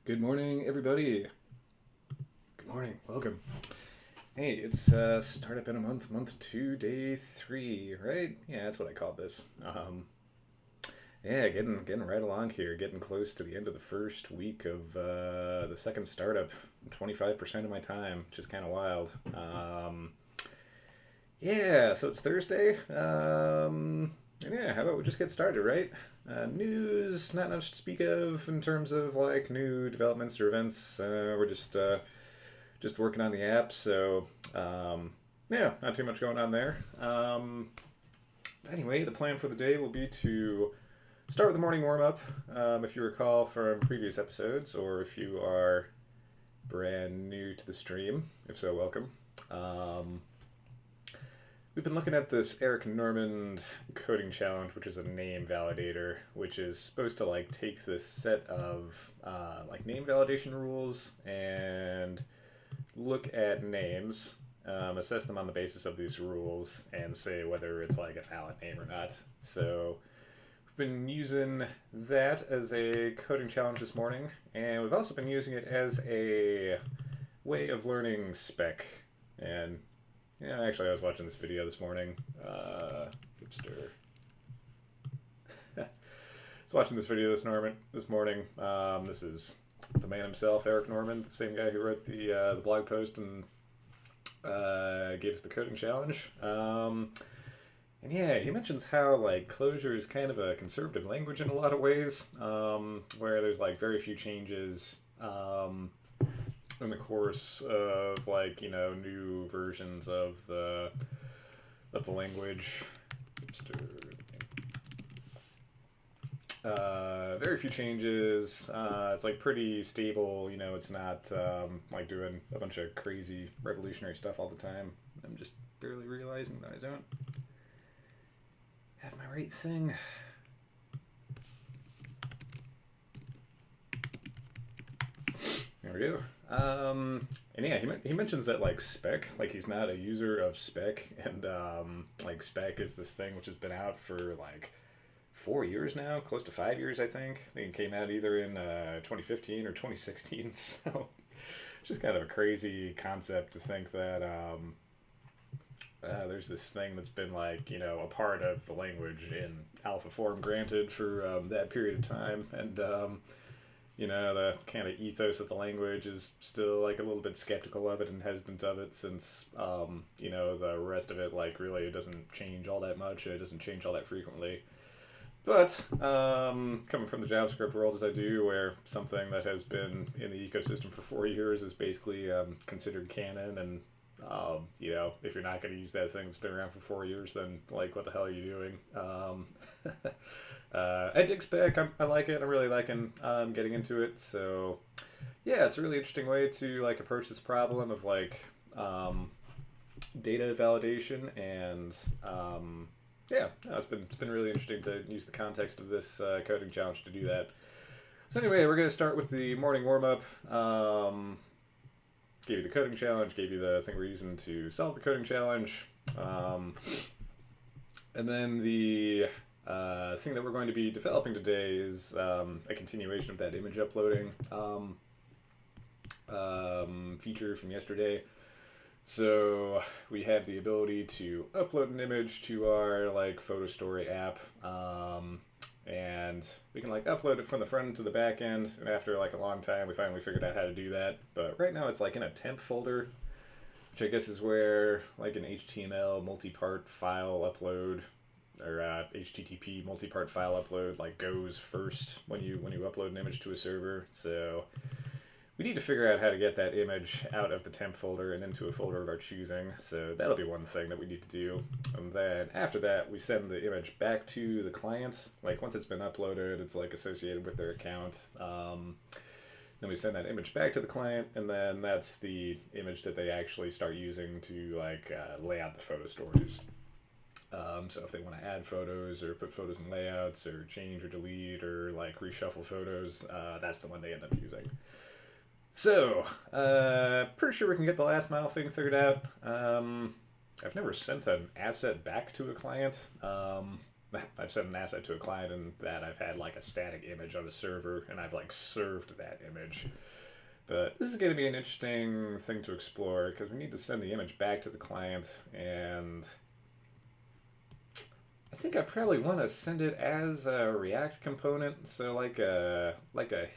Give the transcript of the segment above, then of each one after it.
Good morning, everybody. Good morning. Welcome. Hey, it's startup in a month, month two, day three, right? Yeah, that's what I called this. Yeah, getting right along here, getting close to the end of the first week of the second startup. 25% of my time, which is kind of wild. Yeah, so it's Thursday. And yeah, how about we just get started, right? News, not much to speak of in terms of like new developments or events. We're just working on the app, so yeah, not too much going on there. Anyway, the plan for the day will be to start with the morning warm up. If you recall from previous episodes, or if you are brand new to the stream, if so, welcome. We've been looking at this Eric Normand coding challenge, which is a name validator, which is supposed to like take this set of like name validation rules and look at names, assess them on the basis of these rules, and say whether it's like a valid name or not. So we've been using that as a coding challenge this morning, and we've also been using it as a way of learning spec. And yeah, actually, I was watching this video this morning. Hipster. I was watching this video this morning. This is the man himself, Eric Normand, the same guy who wrote the blog post and gave us the coding challenge. And yeah, he mentions how like Clojure is kind of a conservative language in a lot of ways, where there's like very few changes in the course of like new versions of the language. Very few changes. It's like pretty stable. It's not like doing a bunch of crazy revolutionary stuff all the time. I'm just barely realizing that I don't have my right thing. There we go. And yeah, he mentions that like spec, like he's not a user of spec, and like spec is this thing which has been out for like 4 years now, close to 5 years, I think. I think it came out either in 2015 or 2016. So it's just kind of a crazy concept to think that there's this thing that's been like a part of the language in alpha form, granted, for that period of time, and the kind of ethos of the language is still like a little bit skeptical of it and hesitant of it, since the rest of it like really doesn't change all that much. It doesn't change all that frequently. But coming from the JavaScript world as I do, where something that has been in the ecosystem for 4 years is basically considered canon, and if you're not going to use that thing that's been around for 4 years, then like what the hell are you doing? I dig spec. I like it. I'm really liking getting into it. So yeah, it's a really interesting way to like approach this problem of like data validation, and yeah, no, it's been really interesting to use the context of this coding challenge to do that. So anyway, we're going to start with the morning warm-up. Gave you the coding challenge, gave you the thing we're using to solve the coding challenge. And then the thing that we're going to be developing today is a continuation of that image uploading feature from yesterday. So we have the ability to upload an image to our like photo story app, and we can like upload it from the front end to the back end. And after like a long time, we finally figured out how to do that. But right now it's like in a temp folder, which I guess is where like an HTML multi-part file upload, or HTTP multi-part file upload like goes first when you upload an image to a server. So we need to figure out how to get that image out of the temp folder and into a folder of our choosing. So that'll be one thing that we need to do. And then after that, we send the image back to the client. Like once it's been uploaded, it's like associated with their account. Then we send that image back to the client, and then that's the image that they actually start using to like lay out the photo stories. So if they want to add photos or put photos in layouts or change or delete or like reshuffle photos, that's the one they end up using. So, pretty sure we can get the last mile thing figured out. I've never sent an asset back to a client. I've sent an asset to a client and that I've had like a static image on the server and I've like served that image. But this is going to be an interesting thing to explore because we need to send the image back to the client, and I think I probably want to send it as a React component, so like a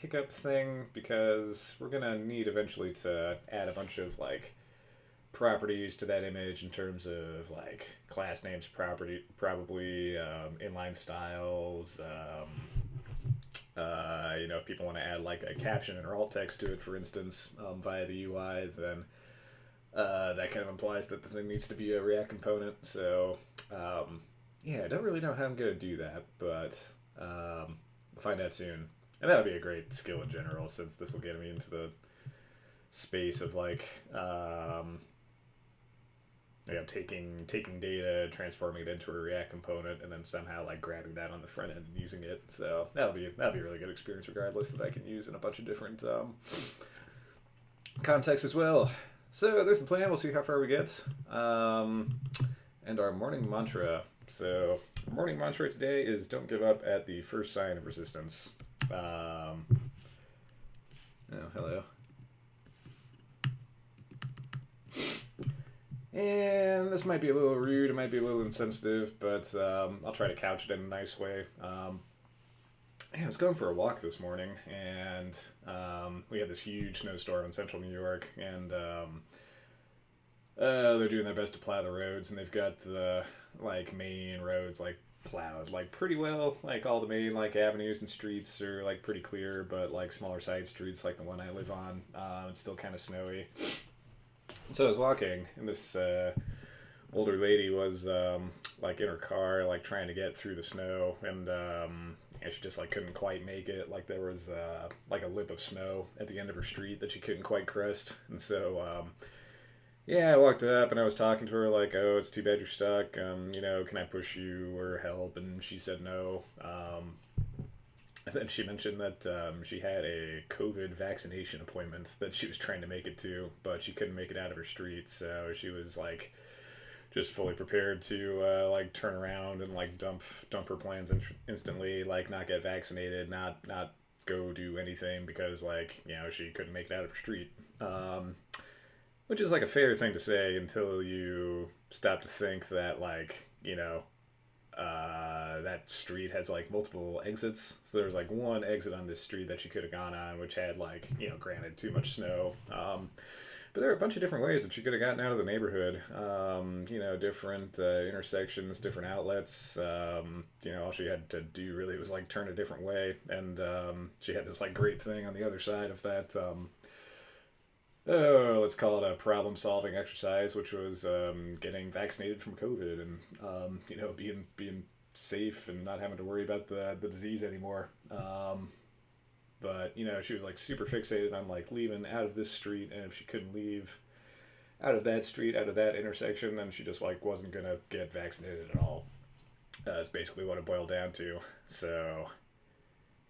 hiccup thing, because we're gonna need eventually to add a bunch of like properties to that image in terms of like class names, probably inline styles. If people want to add like a caption or alt text to it, for instance, via the UI, then that kind of implies that the thing needs to be a React component. So yeah, I don't really know how I'm going to do that, but we'll find out soon. And that would be a great skill in general, since this will get me into the space of like taking data, transforming it into a React component, and then somehow like grabbing that on the front end and using it. So that'll be a really good experience, regardless, that I can use in a bunch of different contexts as well. So there's the plan. We'll see how far we get. And our morning mantra. So our morning mantra today is don't give up at the first sign of resistance. Oh, hello. And this might be a little rude, it might be a little insensitive, but I'll try to couch it in a nice way. I was going for a walk this morning, and we had this huge snowstorm in central New York, and they're doing their best to plow the roads, and they've got the like main roads like plowed like pretty well. Like all the main like avenues and streets are like pretty clear, but like smaller side streets like the one I live on, it's still kind of snowy. So I was walking, and this older lady was like in her car, like trying to get through the snow, and she just like couldn't quite make it. Like there was like a lip of snow at the end of her street that she couldn't quite crest, and so yeah, I walked up and I was talking to her like, oh, it's too bad you're stuck. Can I push you or help? And she said no. And then she mentioned that she had a COVID vaccination appointment that she was trying to make it to, but she couldn't make it out of her street, so she was like just fully prepared to like turn around and like dump her plans instantly, like not get vaccinated, not go do anything because like she couldn't make it out of her street. Which is like a fair thing to say until you stop to think that like that street has like multiple exits. So there's like one exit on this street that she could have gone on, which had like granted too much snow. But there are a bunch of different ways that she could have gotten out of the neighborhood. Different intersections, different outlets. All she had to do really was like turn a different way, and she had this like great thing on the other side of that. Let's call it a problem-solving exercise, which was getting vaccinated from COVID and being safe and not having to worry about the disease anymore. But she was like super fixated on like leaving out of this street, and if she couldn't leave out of that street, out of that intersection, then she just like wasn't gonna get vaccinated at all. That's basically what it boiled down to. So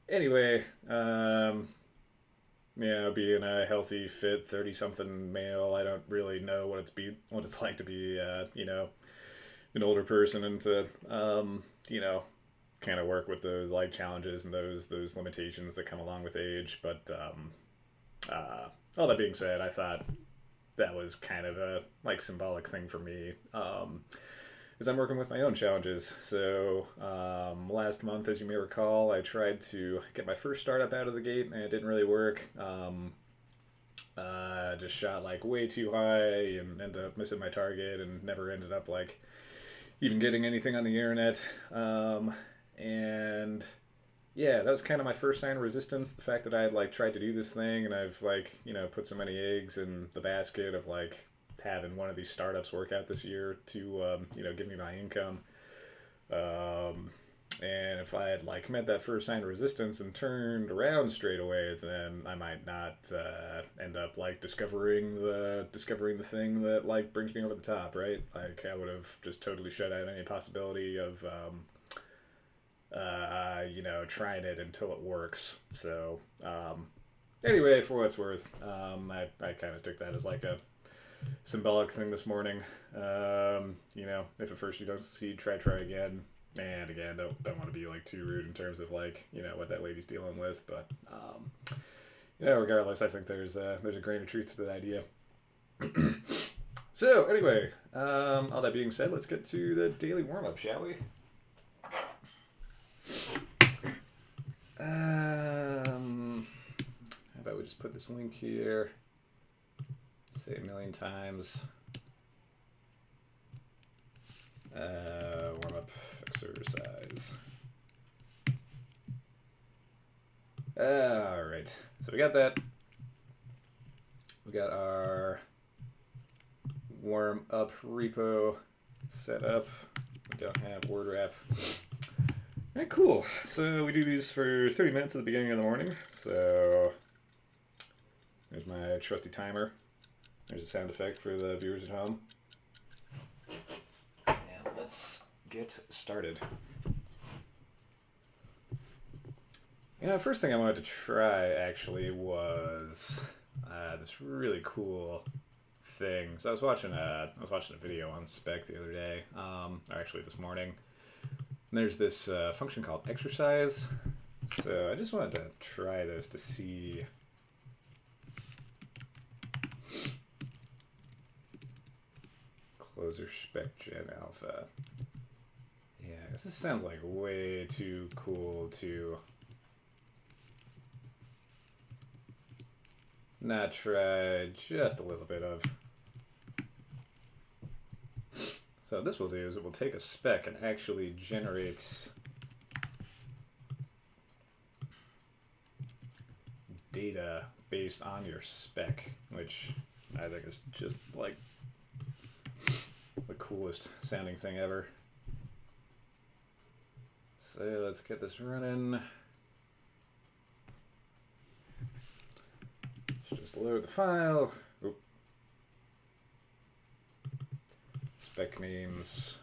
anyway, being a healthy, fit 30-something male, I don't really know what it's like to be an older person and to kind of work with those like challenges and those limitations that come along with age. But all that being said, I thought that was kind of a like symbolic thing for me, as I'm working with my own challenges. So last month, as you may recall, I tried to get my first startup out of the gate, and it didn't really work. Just shot like way too high and ended up missing my target and never ended up like even getting anything on the internet. And yeah, that was kind of my first sign of resistance. The fact that I had like tried to do this thing, and I've like put so many eggs in the basket of like having one of these startups work out this year to give me my income. And if I had like met that first sign of resistance and turned around straight away, then I might not end up like discovering the thing that like brings me over the top, right? Like I would have just totally shut out any possibility of trying it until it works. So anyway, for what it's worth, I kind of took that as like a symbolic thing this morning. If at first you don't succeed, try again. And again, don't want to be like too rude in terms of like what that lady's dealing with, but regardless, I think there's a grain of truth to that idea. So anyway, all that being said, let's get to the daily warm up, shall we? How about we just put this link here? Say it a million times. Warm up exercise. All right, so we got that. We got our warm up repo set up. We don't have word wrap. All right, cool. So we do these for 30 minutes at the beginning of the morning. So there's my trusty timer. There's a sound effect for the viewers at home. And let's get started. First thing I wanted to try actually was this really cool thing. So I was watching a video on Spec the other day, or actually this morning. And there's this function called exercise. So I just wanted to try this to see. Closer spec gen alpha. Yeah, this sounds like way too cool to not try just a little bit of. So what this will do is it will take a spec and actually generates data based on your spec, which I think is just like the coolest sounding thing ever. So let's get this running. Let's just load the file. Oop. Spec names.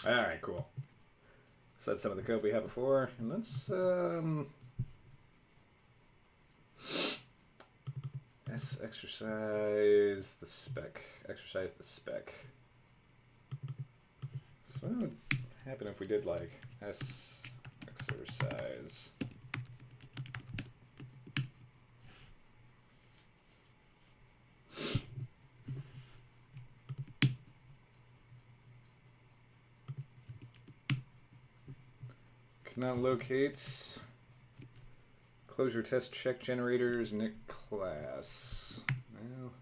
All right, cool. So that's some of the code we had before, and let's exercise the spec. Exercise the spec. So what would happen if we did like exercise? Cannot locate closure test check generators init class. Well,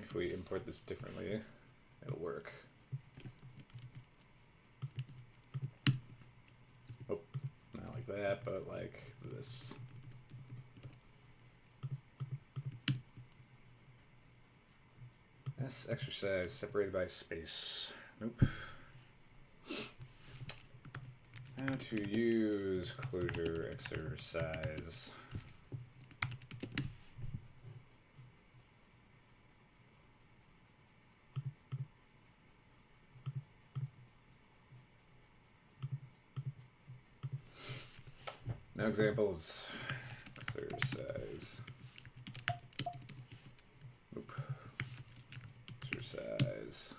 if we import this differently, it'll work. Oh, not like that, but like this. S exercise separated by space. Nope. How to use closure exercise. No examples. Exercise. Oop. Exercise.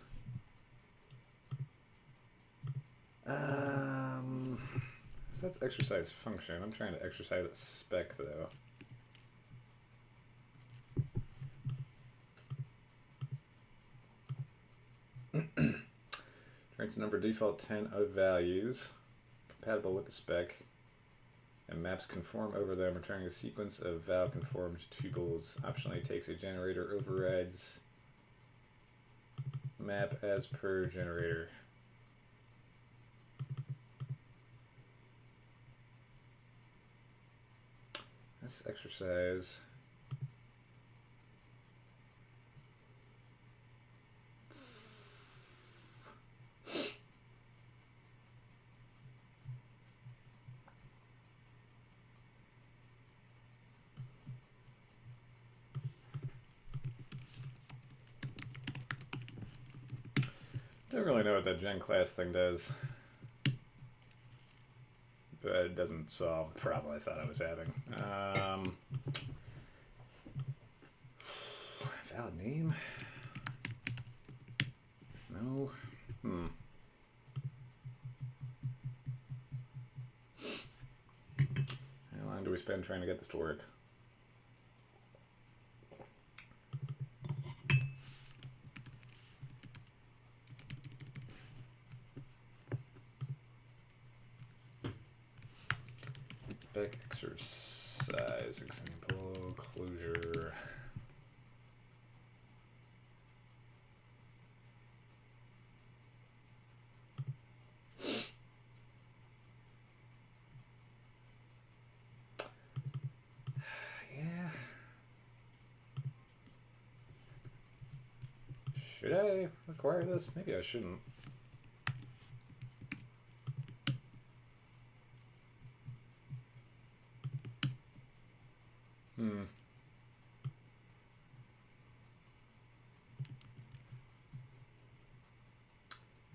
So that's exercise function. I'm trying to exercise a spec though. Returns number default 10 of values compatible with the spec and maps conform over them, returning a sequence of val conformed tuples. Optionally takes a generator overrides map as per generator. This exercise. Don't really know what that gen class thing does, but it doesn't solve the problem I thought I was having. Valid name? No. How long do we spend trying to get this to work? Spec exercise example closure. Should I require this? Maybe I shouldn't.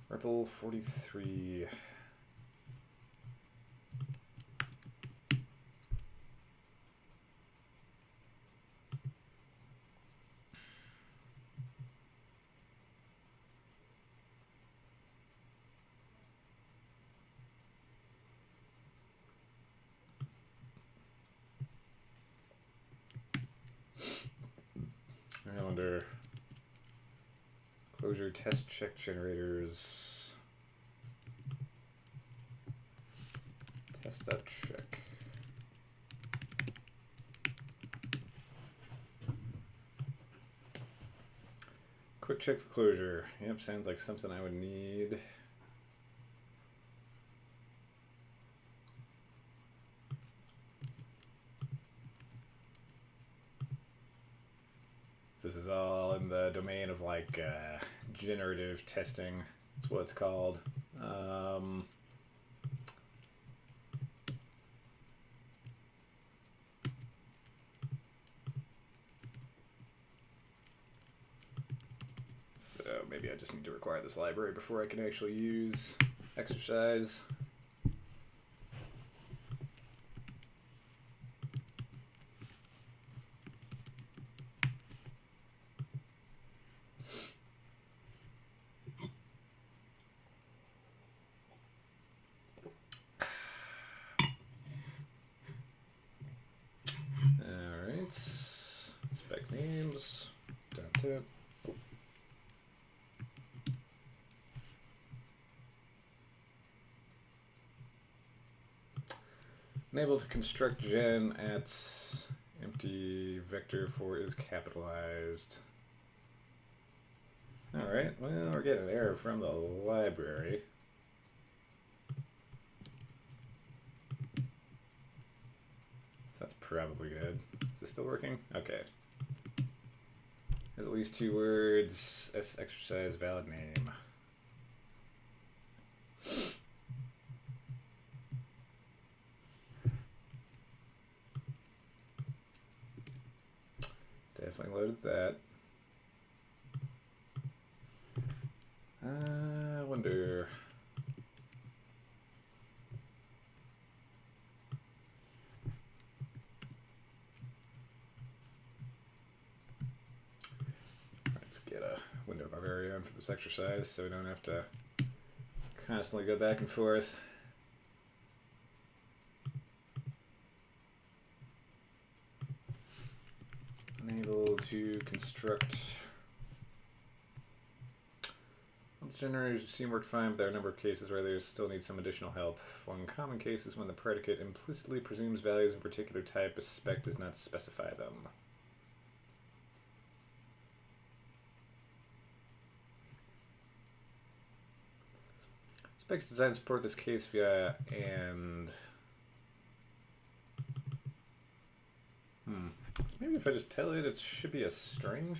Rebel 43. I wonder. Closure test check generators. Test.check. Quick check for closure. Yep, sounds like something I would need. This is all in the domain of like generative testing. That's what it's called. So maybe I just need to require this library before I can actually use exercise. Spec names, temp. Unable to construct gen at empty vector for is capitalized. Alright, well, we're getting an error from the library. So that's probably good. Is this still working? Okay. There's at least 2 words. S exercise valid name. Definitely loaded that. I wonder. Let's get a window of our very own for this exercise so we don't have to constantly go back and forth. Unable to construct. The generators seem worked fine, but there are a number of cases where they still need some additional help. One common case is when the predicate implicitly presumes values of a particular type, but spec does not specify them. Specs designed to support this case via and. So maybe if I just tell it should be a string.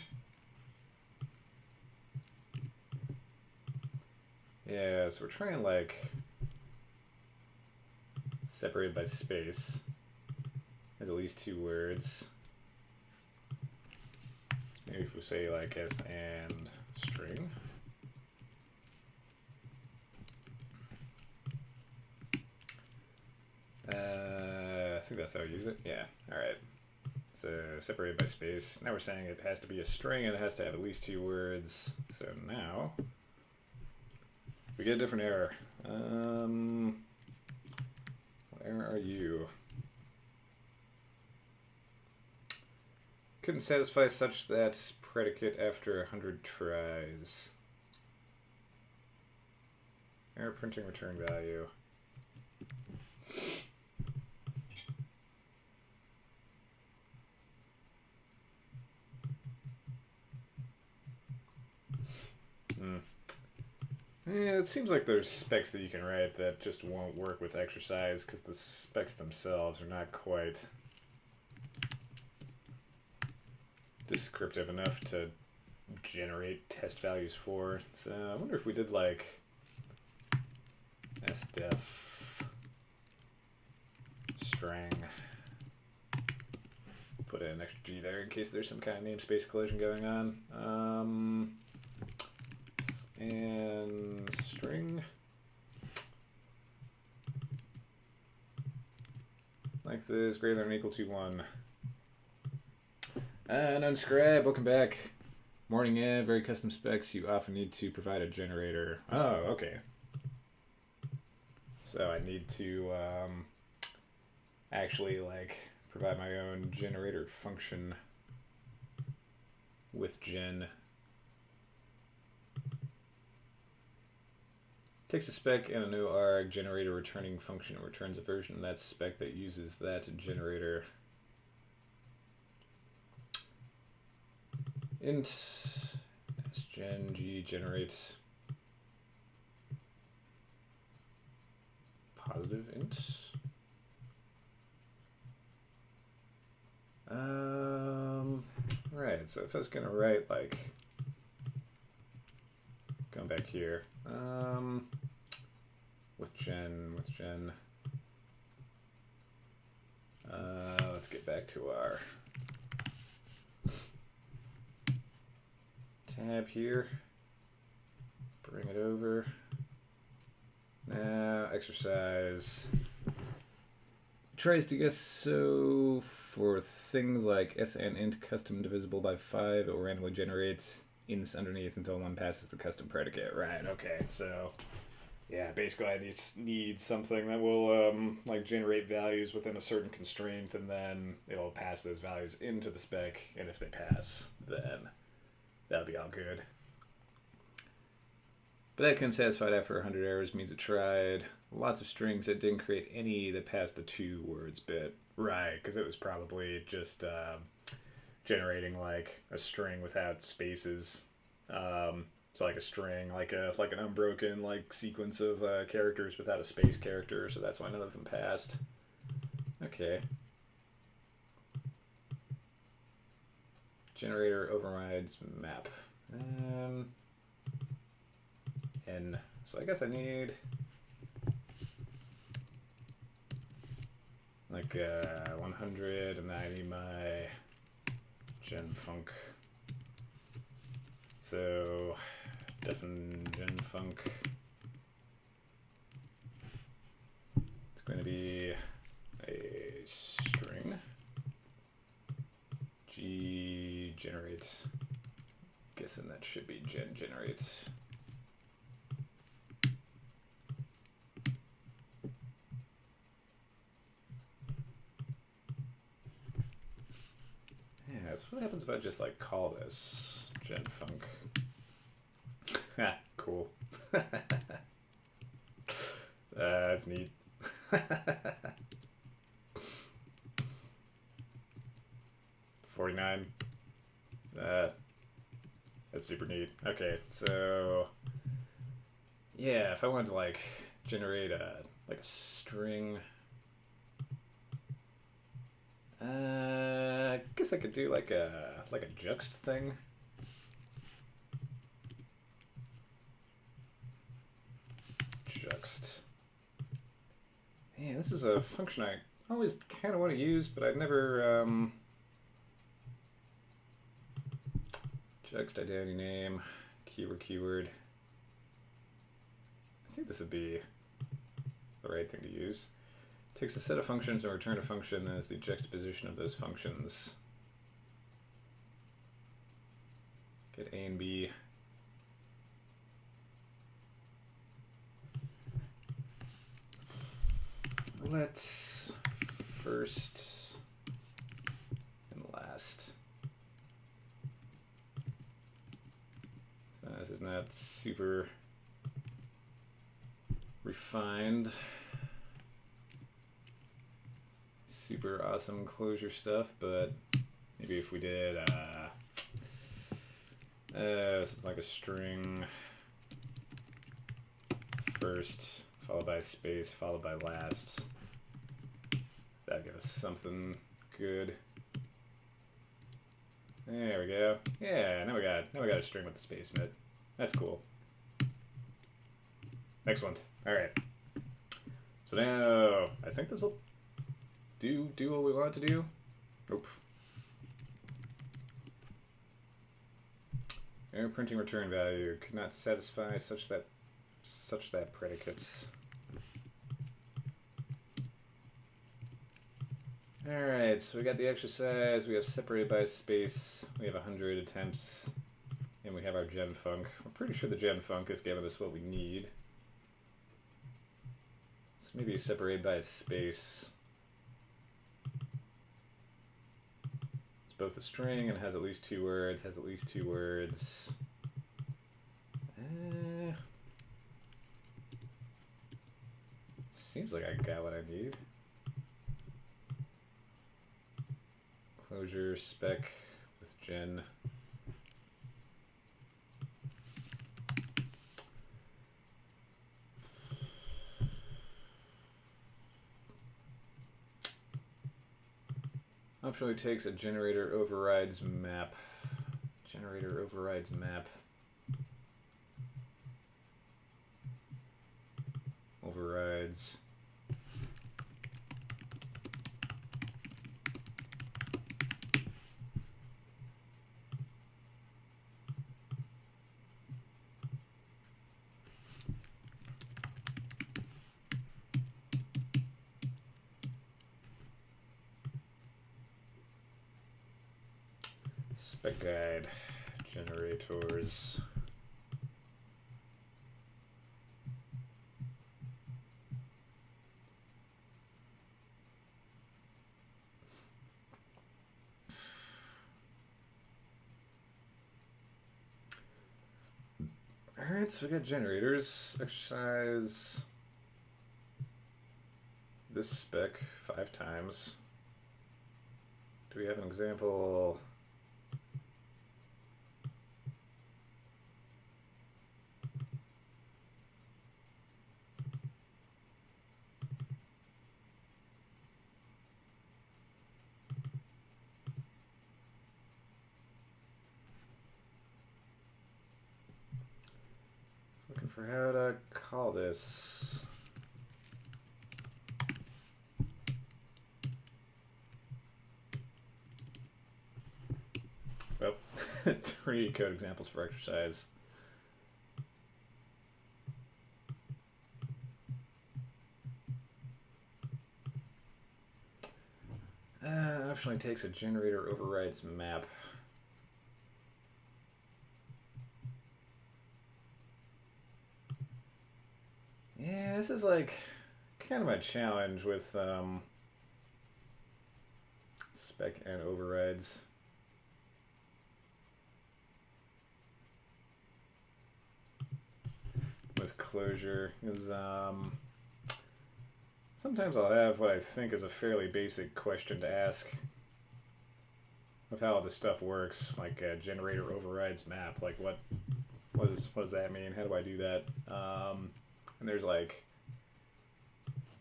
Yeah, so we're trying like separated by space. There's at least 2 words. Maybe if we say like s and string. think that's how I use it. Yeah, alright. So separated by space. Now we're saying it has to be a string and it has to have at least 2 words. So now we get a different error. What error are you? Couldn't satisfy such that predicate after 100 tries. Error printing return value. Yeah, it seems like there's specs that you can write that just won't work with exercise because the specs themselves are not quite descriptive enough to generate test values for. So I wonder if we did like sdef string, put an extra G there in case there's some kind of namespace collision going on. And string length is greater than or equal to 1. And unscribe, welcome back. Morning, very custom specs. You often need to provide a generator. Oh, okay. So I need to actually like provide my own generator function with gen. Takes a spec and a new arg generator returning function and returns a version of that spec that uses that generator. Int sgen g generates positive int. Right, so if I was gonna write like going back here, with gen, let's get back to our tab here, bring it over. Now exercise tries to guess, so for things like SN int custom divisible by 5, it will randomly generate ints underneath until one passes the custom predicate. Right, okay, so yeah, basically I just need something that will like generate values within a certain constraint, and then it'll pass those values into the spec, and if they pass, then that'll be all good. But that couldn't satisfy that for 100 errors, means it tried lots of strings that didn't create any that passed the 2 words bit. Right, because it was probably just generating like a string without spaces. So like a string, like an unbroken like sequence of characters without a space character, so that's why none of them passed. Okay. Generator overrides map. N. So I guess I need like 100, and then I need my gen func. So defin gen func. It's going to be a string. G generates. Guessing that should be gen generates. Yeah, so what happens if I just like call this gen func? Ah, cool. That's neat. 49. That's super neat. Okay, so yeah, if I wanted to like generate a string, I guess I could do like a juxt thing. Juxt. Yeah, this is a function I always kind of want to use, but I've never juxt identity name, keyword. I think this would be the right thing to use. Takes a set of functions and return a function that is the juxtaposition of those functions. Get A and B. Let's first and last. So this is not super refined, super awesome closure stuff, but maybe if we did something like a string first followed by space followed by last, that'd give us something good. There we go. Yeah, now we got a string with the space in it. That's cool. Excellent. All right. So now I think this will do what we want it to do. Nope. Error printing return value could not satisfy such that predicates. Alright, so we got the exercise, we have separated by space, we have 100 attempts, and we have our gen func. I'm pretty sure the gen func is giving us what we need. So maybe separated by space. It's both a string and has at least 2 words, Seems like I got what I need. Closure spec with gen. Optionally takes a generator overrides map. Generator overrides map. Overrides. Spec guide, generators. Alright, so we got generators. Exercise this spec 5 times. Do we have an example? Looking for how to call this. Well, 3 code examples for exercise. Optionally takes a generator overrides map. Yeah, this is like kind of my challenge with spec and overrides. With closure is sometimes I'll have what I think is a fairly basic question to ask of how this stuff works, like generator overrides map. Like what does that mean? How do I do that? And there's like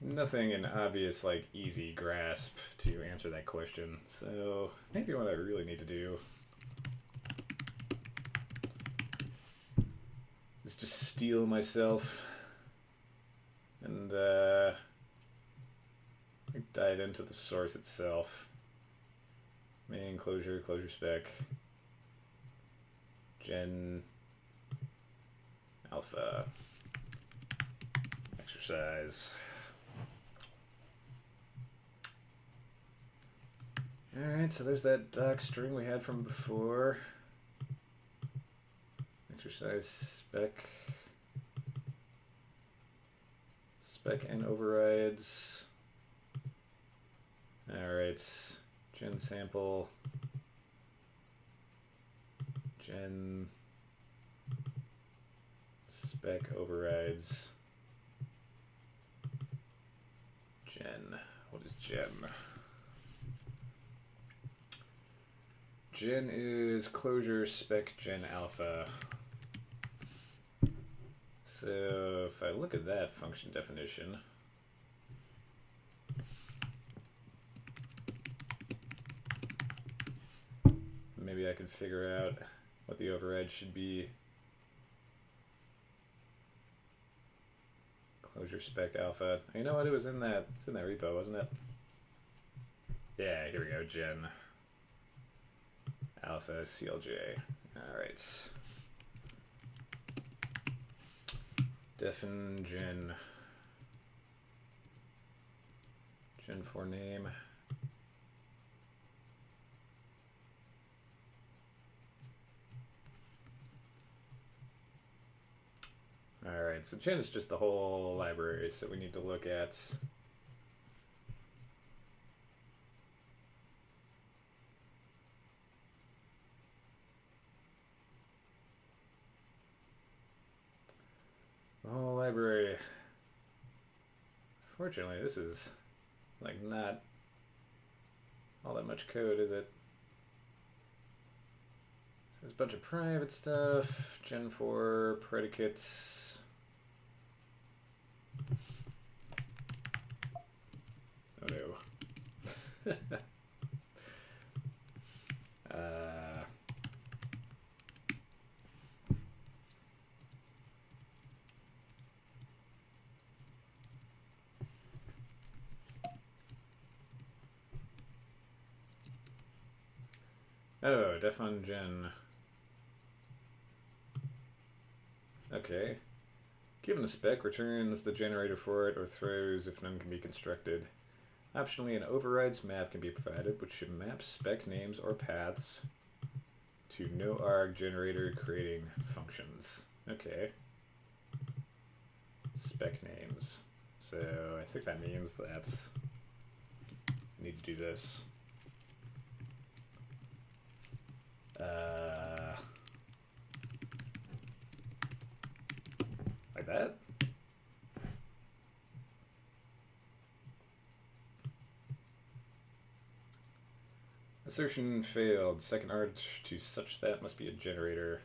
nothing in obvious like easy grasp to answer that question. So maybe what I really need to do is just steel myself and dive into the source itself. Main closure, closure spec, gen alpha, exercise. Alright, so there's that doc string we had from before. Exercise spec and overrides. Alright, gen sample, gen spec overrides, gen. What is gen? Gen is closure spec gen alpha. So if I look at that function definition, maybe I can figure out what the override should be. Closure spec alpha. You know what? It was in that. It's in that repo, wasn't it? Yeah. Here we go. Gen alpha CLJ. All right. Defin gen. Gen for name. Alright, so gen is just the whole library, so we need to look at the whole library. Fortunately, this is like not all that much code, is it? So there's a bunch of private stuff, gen 4 predicates. Oh no. Oh, def on gen. Okay. Given a spec, returns the generator for it or throws if none can be constructed. Optionally, an overrides map can be provided, which should map spec names or paths to no arg generator creating functions. Okay. Spec names. So I think that means that I need to do this. Like that? Assertion failed. Second arch to such that must be a generator.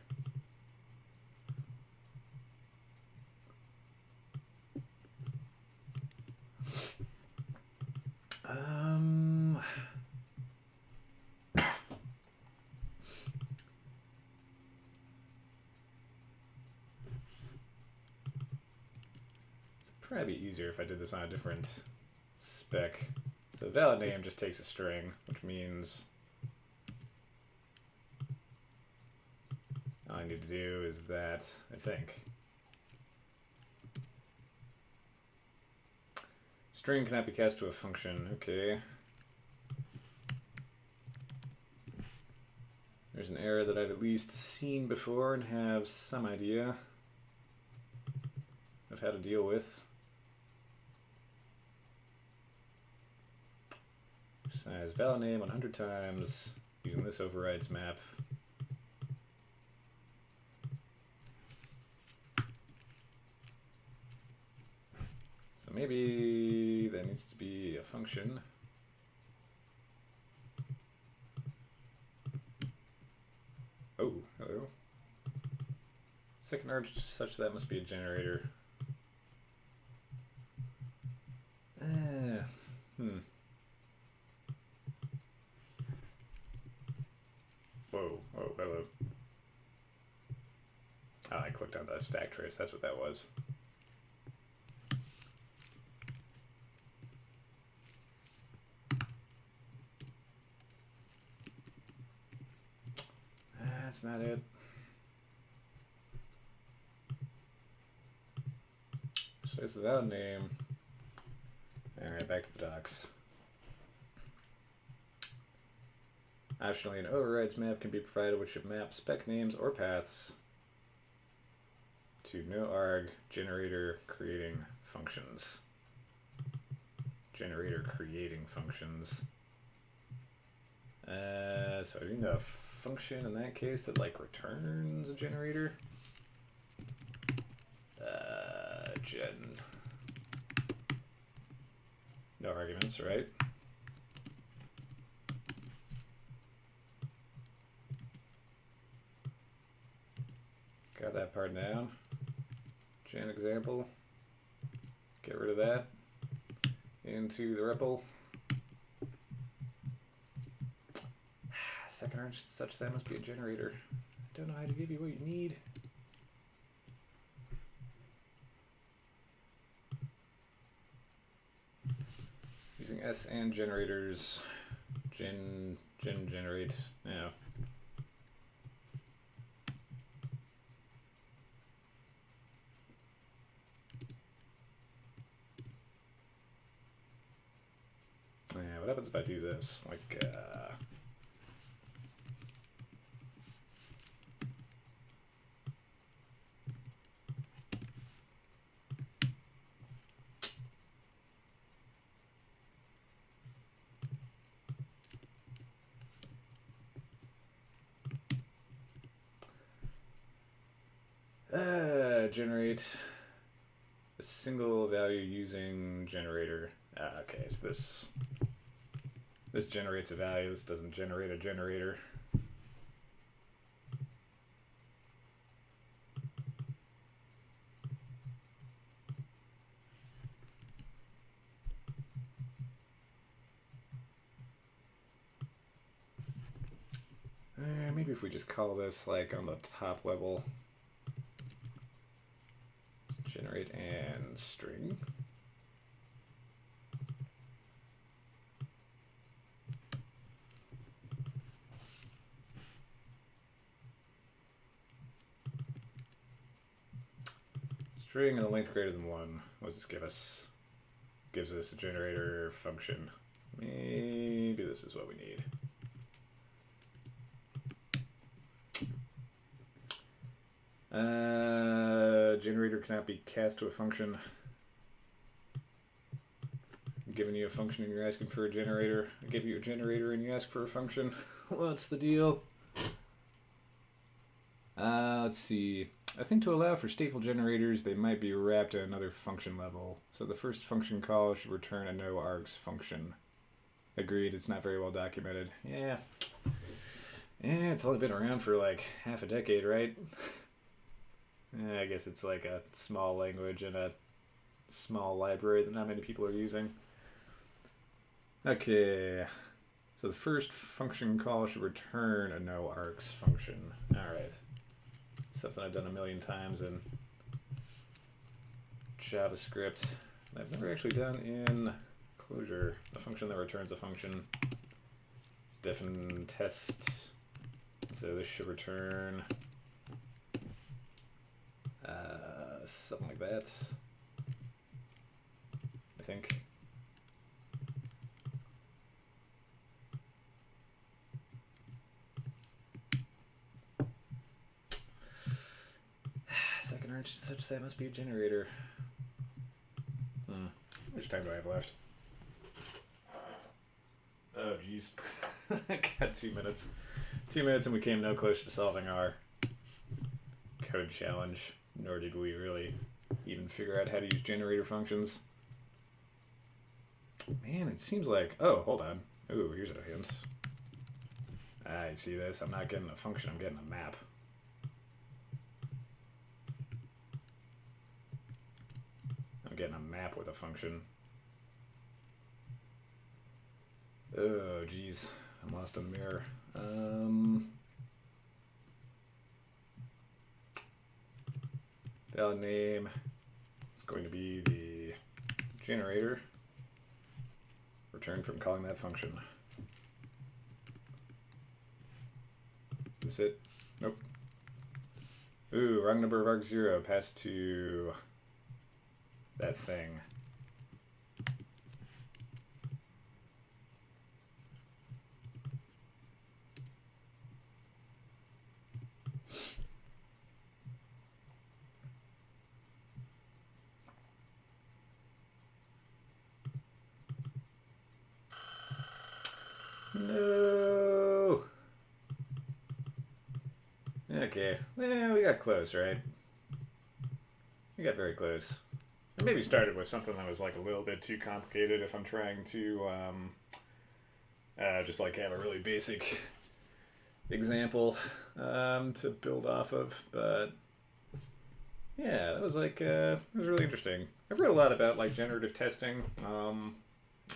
Probably be easier if I did this on a different spec. So valid name just takes a string, which means all I need to do is that, I think. String cannot be cast to a function. Okay. There's an error that I've at least seen before and have some idea of how to deal with. Size valid name 100 times using this overrides map. So maybe that needs to be a function. Oh, hello. Second arch such that must be a generator. Whoa, oh, hello. Oh, I clicked on the stack trace, that's what that was. That's not it. So it's without name. Alright, back to the docs. Optionally, an overrides map can be provided which should map spec names or paths to no arg generator creating functions. Generator creating functions. So I need a function in that case that like returns a generator. Gen. No arguments, right? Got that part down. Gen example. Get rid of that. Into the REPL. Second arch such that must be a generator. I don't know how to give you what you need. Using S and generators. Generate. Yeah. Yeah, what happens if I do this? Like, generate a single value using generator. Okay, so this generates a value. This doesn't generate a generator. Maybe if we just call this like on the top level, generate and string. String and a length greater than 1. What does this give us? Gives us a generator function. Maybe this is what we need. Generator cannot be cast to a function. I'm giving you a function and you're asking for a generator. I give you a generator and you ask for a function. What's the deal? Let's see. I think to allow for stateful generators, they might be wrapped at another function level. So the first function call should return a no args function. Agreed, it's not very well documented. Yeah, it's only been around for like half a decade, right? I guess it's like a small language and a small library that not many people are using. Okay, so the first function call should return a no args function. Alright. Something I've done a million times in JavaScript. I've never actually done in Clojure. A function that returns a function. Define test. So this should return something like that. I think. Second arch such that must be a generator. How much time do I have left? Oh, jeez. I got 2 minutes. 2 minutes and we came no closer to solving our code challenge, nor did we really even figure out how to use generator functions. Man, it seems like... Oh, hold on. Ooh, here's a hint. You see this? I'm not getting a function, I'm getting a map. I'm getting a map with a function. Oh, jeez. I'm lost in the mirror. Valid name is going to be the generator returned from calling that function. Is this it? Nope. Ooh, wrong number of arg0 passed to that thing. No. Okay. Well, we got close, right? We got very close. I maybe started with something that was like a little bit too complicated if I'm trying to just like have a really basic example to build off of. But yeah, that was like it was really interesting. I've read a lot about like generative testing.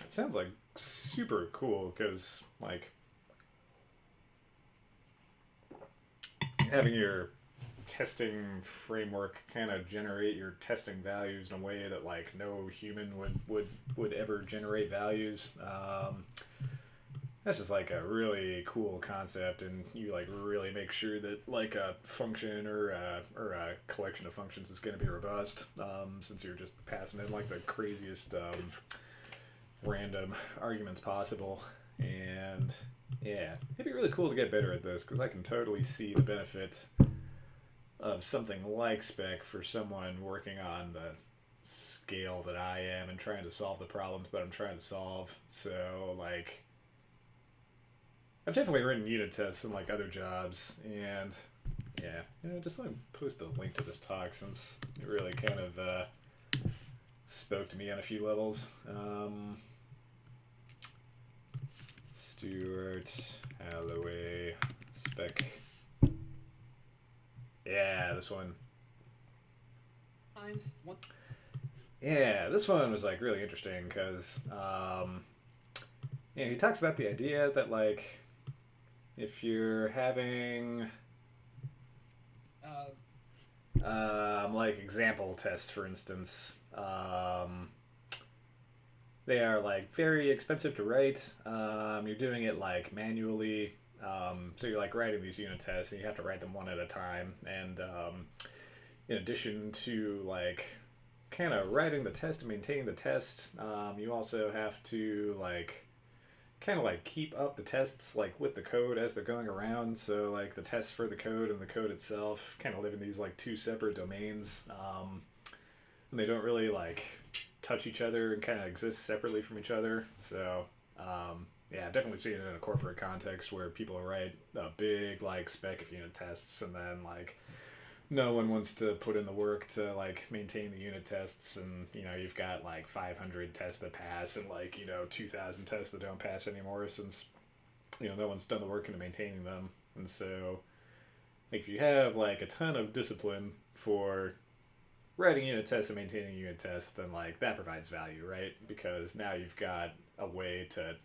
It sounds like super cool because like having your testing framework kind of generate your testing values in a way that like no human would ever generate values. That's just like a really cool concept, and you like really make sure that like a function or a collection of functions is going to be robust, since you're just passing in like the craziest random arguments possible. And yeah, it'd be really cool to get better at this because I can totally see the benefit of something like spec for someone working on the scale that I am and trying to solve the problems that I'm trying to solve. So like I've definitely written unit tests in like other jobs, and yeah, just like post the link to this talk since it really kind of spoke to me on a few levels. Stuart Alloway spec. Yeah, this one. Yeah, this one was like really interesting because he talks about the idea that like if you're having like example tests, for instance, they are like very expensive to write. You're doing it like manually. So you're like writing these unit tests and you have to write them one at a time. And in addition to like kind of writing the test and maintaining the test, you also have to like kind of like keep up the tests like with the code as they're going around. So like the tests for the code and the code itself kind of live in these like two separate domains, and they don't really like touch each other and kind of exist separately from each other. So yeah, I've definitely seen it in a corporate context where people write a big like spec of unit tests and then like no one wants to put in the work to like maintain the unit tests, and you've got like 500 tests that pass and like 2,000 tests that don't pass anymore since no one's done the work into maintaining them. And so like if you have like a ton of discipline for writing unit tests and maintaining unit tests, then like that provides value, right? Because now you've got a way to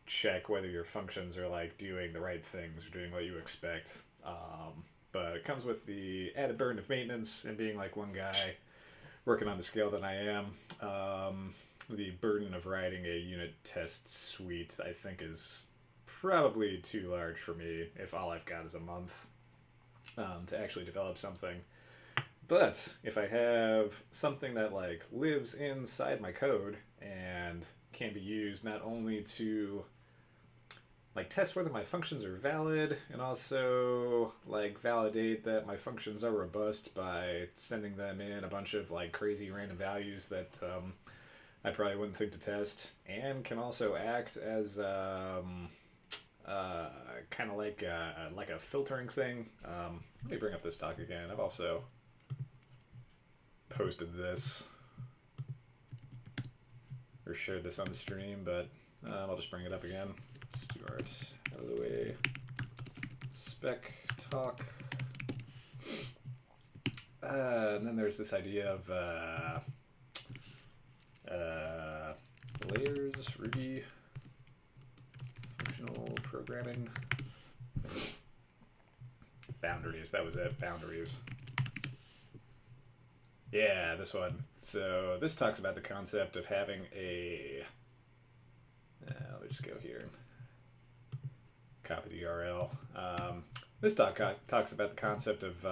check whether your functions are like doing the right things or doing what you expect. But it comes with the added burden of maintenance and being like one guy working on the scale that I am. The burden of writing a unit test suite, I think, is probably too large for me if all I've got is a month to actually develop something. But if I have something that like lives inside my code and can be used not only to like test whether my functions are valid and also like validate that my functions are robust by sending them in a bunch of like crazy random values that I probably wouldn't think to test, and can also act as kind of like a filtering thing. Let me bring up this doc again. I've also posted this or shared this on the stream, but I'll just bring it up again. Stuart Alloway spec talk. And then there's this idea of layers, Ruby, functional programming, boundaries. That was it, boundaries. Yeah, this one. So this talks about the concept of having a. Let me just go here and copy the URL. This doc talks about the concept of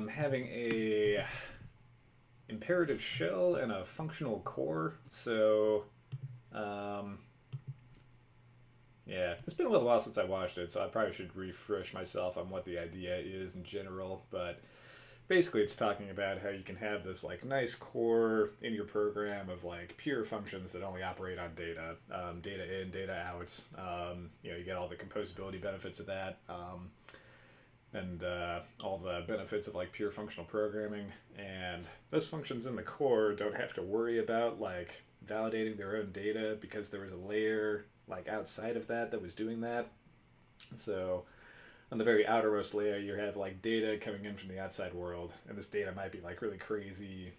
having a imperative shell and a functional core. So yeah, it's been a little while since I watched it, so I probably should refresh myself on what the idea is in general. But basically it's talking about how you can have this like nice core in your program of like pure functions that only operate on data, data in, data out. You get all the composability benefits of that, and all the benefits of like pure functional programming. And those functions in the core don't have to worry about like validating their own data because there was a layer like outside of that was doing that. So on the very outermost layer, you have like data coming in from the outside world, and this data might be like really crazy.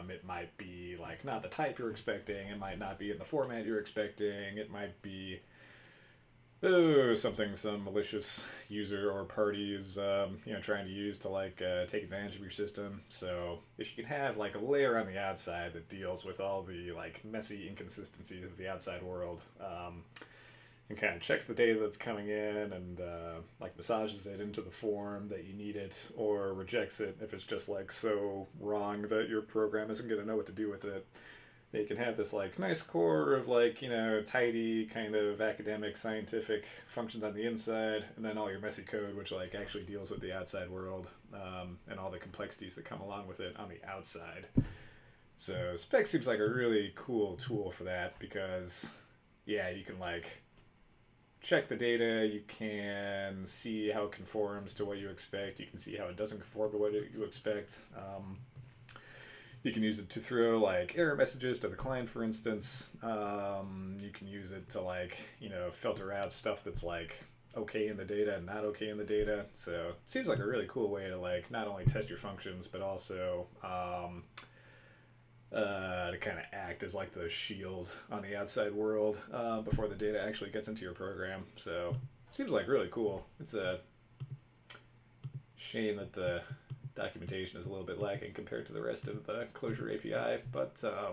It might be like not the type you're expecting. It might not be in the format you're expecting. It might be something some malicious user or party is trying to use to like take advantage of your system. So if you can have like a layer on the outside that deals with all the like messy inconsistencies of the outside world, and kind of checks the data that's coming in and like massages it into the form that you need it, or rejects it if it's just like so wrong that your program isn't going to know what to do with it. They can have this like nice core of like tidy kind of academic scientific functions on the inside, and then all your messy code which like actually deals with the outside world, and all the complexities that come along with it on the outside. So Spec seems like a really cool tool for that because you can like check the data, you can see how it conforms to what you expect, you can see how it doesn't conform to what you expect. You can use it to throw like error messages to the client, for instance. You can use it to like filter out stuff that's like okay in the data and not okay in the data. So it seems like a really cool way to like not only test your functions but also to kind of act as like the shield on the outside world before the data actually gets into your program. So seems like really cool. It's a shame that the documentation is a little bit lacking compared to the rest of the Clojure API, but I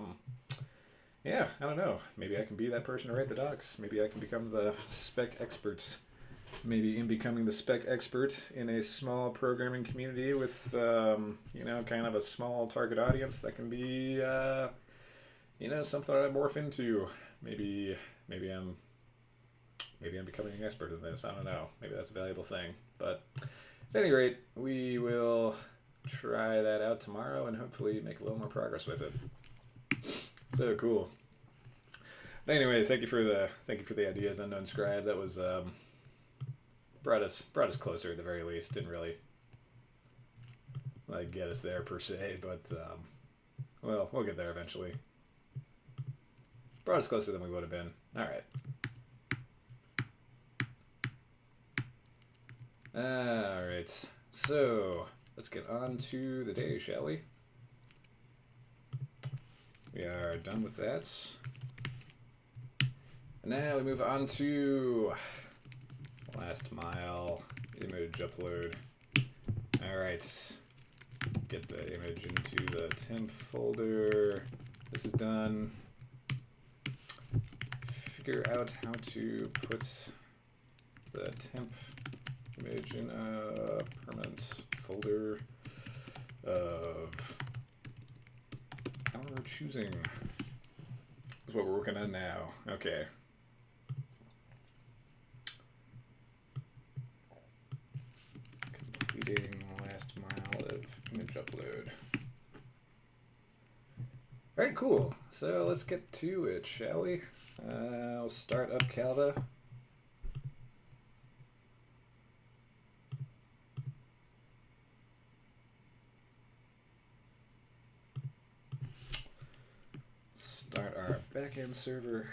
don't know. Maybe I can be that person to write the docs. Maybe I can become the spec expert. Maybe in becoming the spec expert in a small programming community with kind of a small target audience, that can be something I morph into. Maybe I'm becoming an expert in this. I don't know. Maybe that's a valuable thing. But at any rate, we will try that out tomorrow and hopefully make a little more progress with it. So cool. But anyway, thank you for the ideas, Unknown Scribe. That was brought us closer at the very least. Didn't really like get us there per se, but well, we'll get there eventually. Brought us closer than we would have been. All right. So let's get on to the day, shall we? We are done with that. And now we move on to last mile image upload. All right. Get the image into the temp folder. This is done. Figure out how to put the temp image in a permanent folder of our choosing. That's what we're working on now. Okay. Completing last mile of image upload. All right, cool. So let's get to it, shall we? I'll start up Calva. Start our backend server.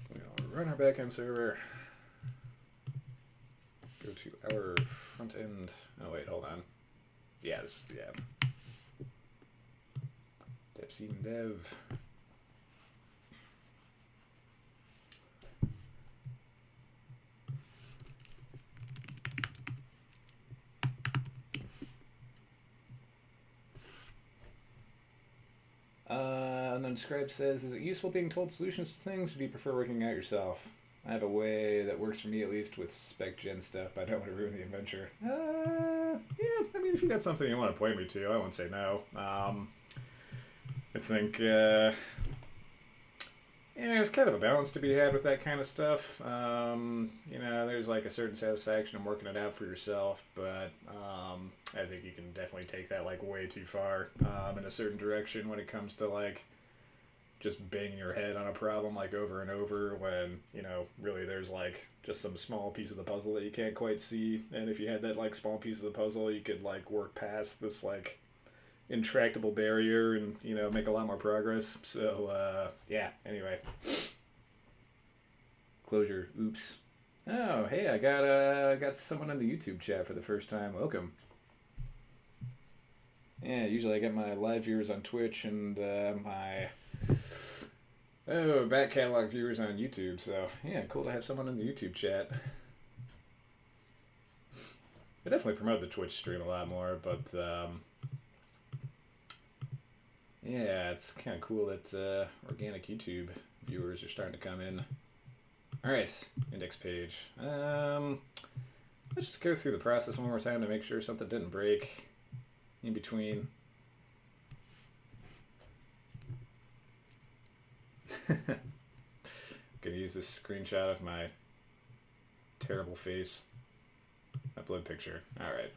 We'll run our backend server. Go to our front end. Oh wait, hold on. Yeah, this is the app. Dev. Unscribe says, is it useful being told solutions to things, or do you prefer working out yourself? I have a way that works for me, at least with spec gen stuff, but I don't want to ruin the adventure. Yeah, I mean, if you got something you want to point me to, I won't say no. I think, there's kind of a balance to be had with that kind of stuff. There's always like a certain satisfaction in working it out for yourself, but I think you can definitely take that like way too far in a certain direction when it comes to like just banging your head on a problem like over and over when, you know, really there's like just some small piece of the puzzle that you can't quite see. And if you had that like small piece of the puzzle, you could like work past this like intractable barrier and, you know, make a lot more progress. So yeah, anyway. Closure. Oops. Oh, hey, I got someone in the YouTube chat for the first time. Welcome. Yeah, usually I get my live viewers on Twitch and my back catalog viewers on YouTube. So yeah, cool to have someone in the YouTube chat. I definitely promote the Twitch stream a lot more, but yeah, it's kind of cool that organic YouTube viewers are starting to come in. All right, index page. Let's just go through the process one more time to make sure something didn't break in between. Gonna use this screenshot of my terrible face. Upload picture. All right.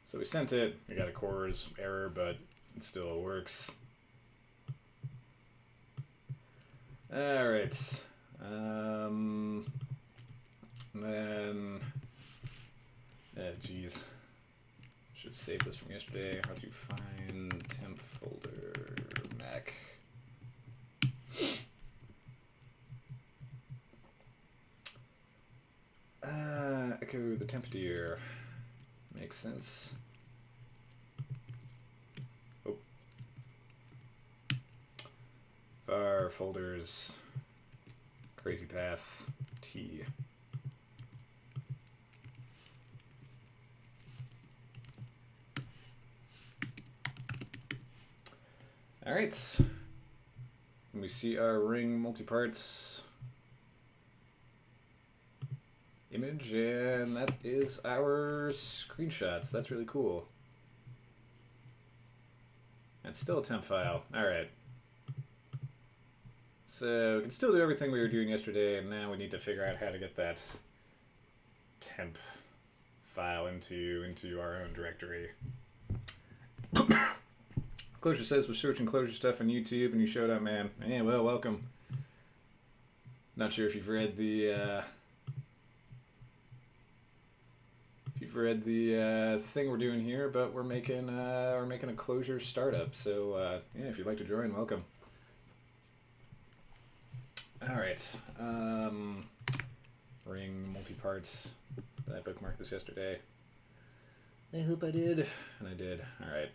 So we sent it. We got a CORS error, but it still works. All right. Then, geez, should save this from yesterday. How to find temp folder Mac. Echo the temp dir. Makes sense. Oh. Var folders. Crazy path. T. All right. And we see our ring multi-parts image, and that is our screenshots. That's really cool. It's still a temp file. All right. So we can still do everything we were doing yesterday, and now we need to figure out how to get that temp file into our own directory. Closure says we're searching closure stuff on YouTube, and you showed up, man. Yeah, well, welcome. Not sure if you've read the thing we're doing here, but we're making a closure startup. So yeah, if you'd like to join, welcome. All right, ring multi-parts. Did I bookmark this yesterday? I hope I did, and I did. All right.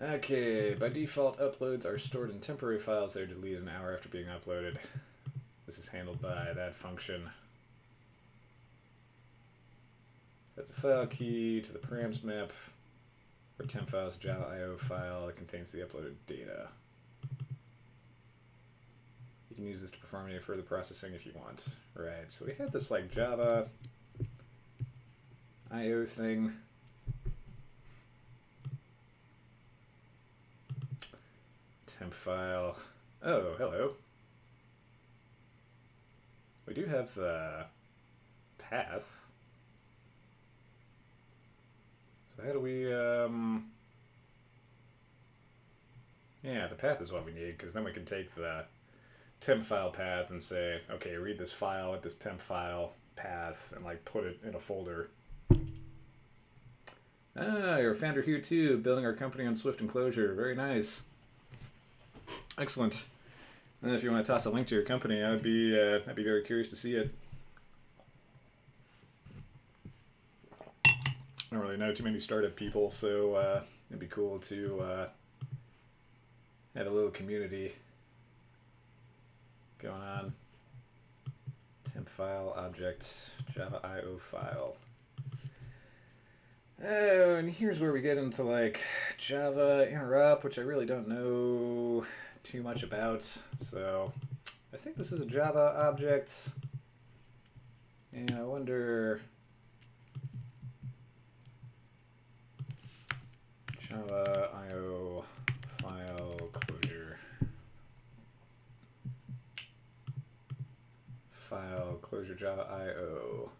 Okay, by default, uploads are stored in temporary files that are deleted an hour after being uploaded. This is handled by that function. That's a file key to the params map, or temp files Java IO file that contains the uploaded data. You can use this to perform any further processing if you want. Right, so we had this like Java IO thing. Temp file. Oh, hello. We do have the path. So how do we, yeah, the path is what we need, because then we can take the temp file path and say, okay, read this file at this temp file path and like put it in a folder. Ah, you're a founder here too, building our company on Swift and Clojure. Very nice. Excellent. And if you want to toss a link to your company, I'd be very curious to see it. I don't really know too many startup people, so it'd be cool to have a little community going on. Temp file object Java IO file. Oh, and here's where we get into like Java interrupt, which I really don't know too much about. So I think this is a Java object, and I wonder Java IO file file, closure Java IO.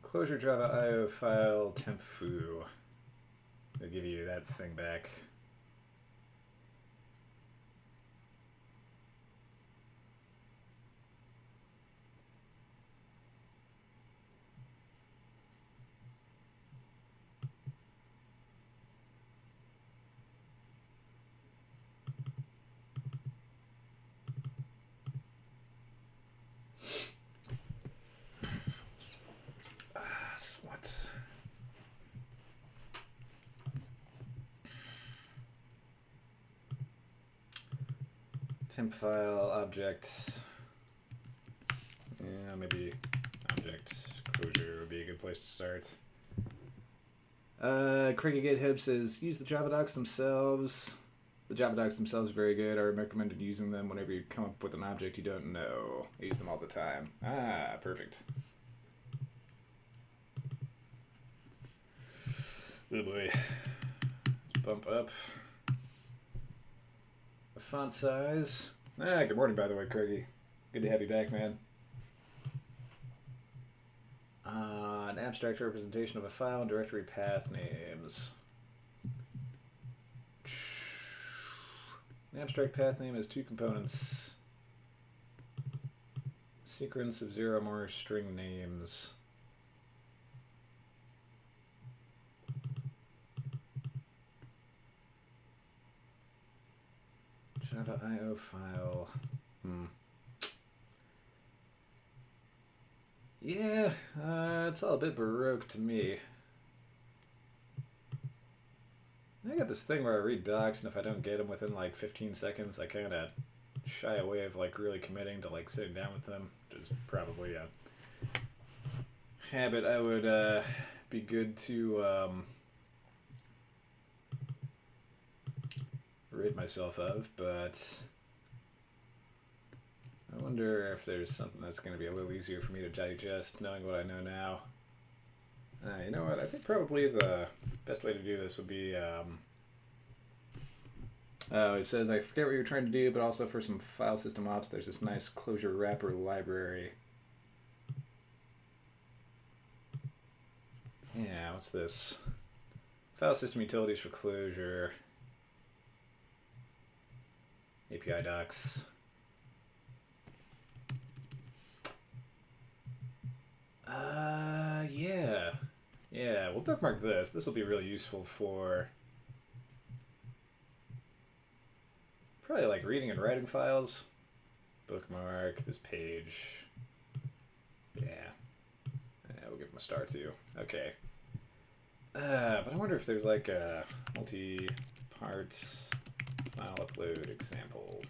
Closure Java IO file, temp foo. They'll give you that thing back. Temp file, object, yeah, maybe object closure would be a good place to start. Craigie GitHub says, use the Java docs themselves. The Java docs themselves are very good. I recommended using them whenever you come up with an object you don't know. I use them all the time. Ah, perfect. Oh boy. Let's bump up the font size. Ah, good morning, by the way, Craigie. Good to have you back, man. An abstract representation of a file and directory path names. An abstract path name has two components. Sequence of 0 or more string names. Java IO file. Yeah, it's all a bit baroque to me. I got this thing where I read docs, and if I don't get them within like 15 seconds, I kind of shy away of like really committing to like sitting down with them, which is probably a habit I would be good to rid myself of, but I wonder if there's something that's going to be a little easier for me to digest knowing what I know now. You know what, I think probably the best way to do this would be, it says, I forget what you're trying to do, but also for some file system ops, there's this nice closure wrapper library. Yeah, what's this? File system utilities for closure. API docs. Yeah, we'll bookmark this. This will be really useful for probably like reading and writing files. Bookmark this page. Yeah, we'll give them a star too. Okay. But I wonder if there's like a multi-part file upload example.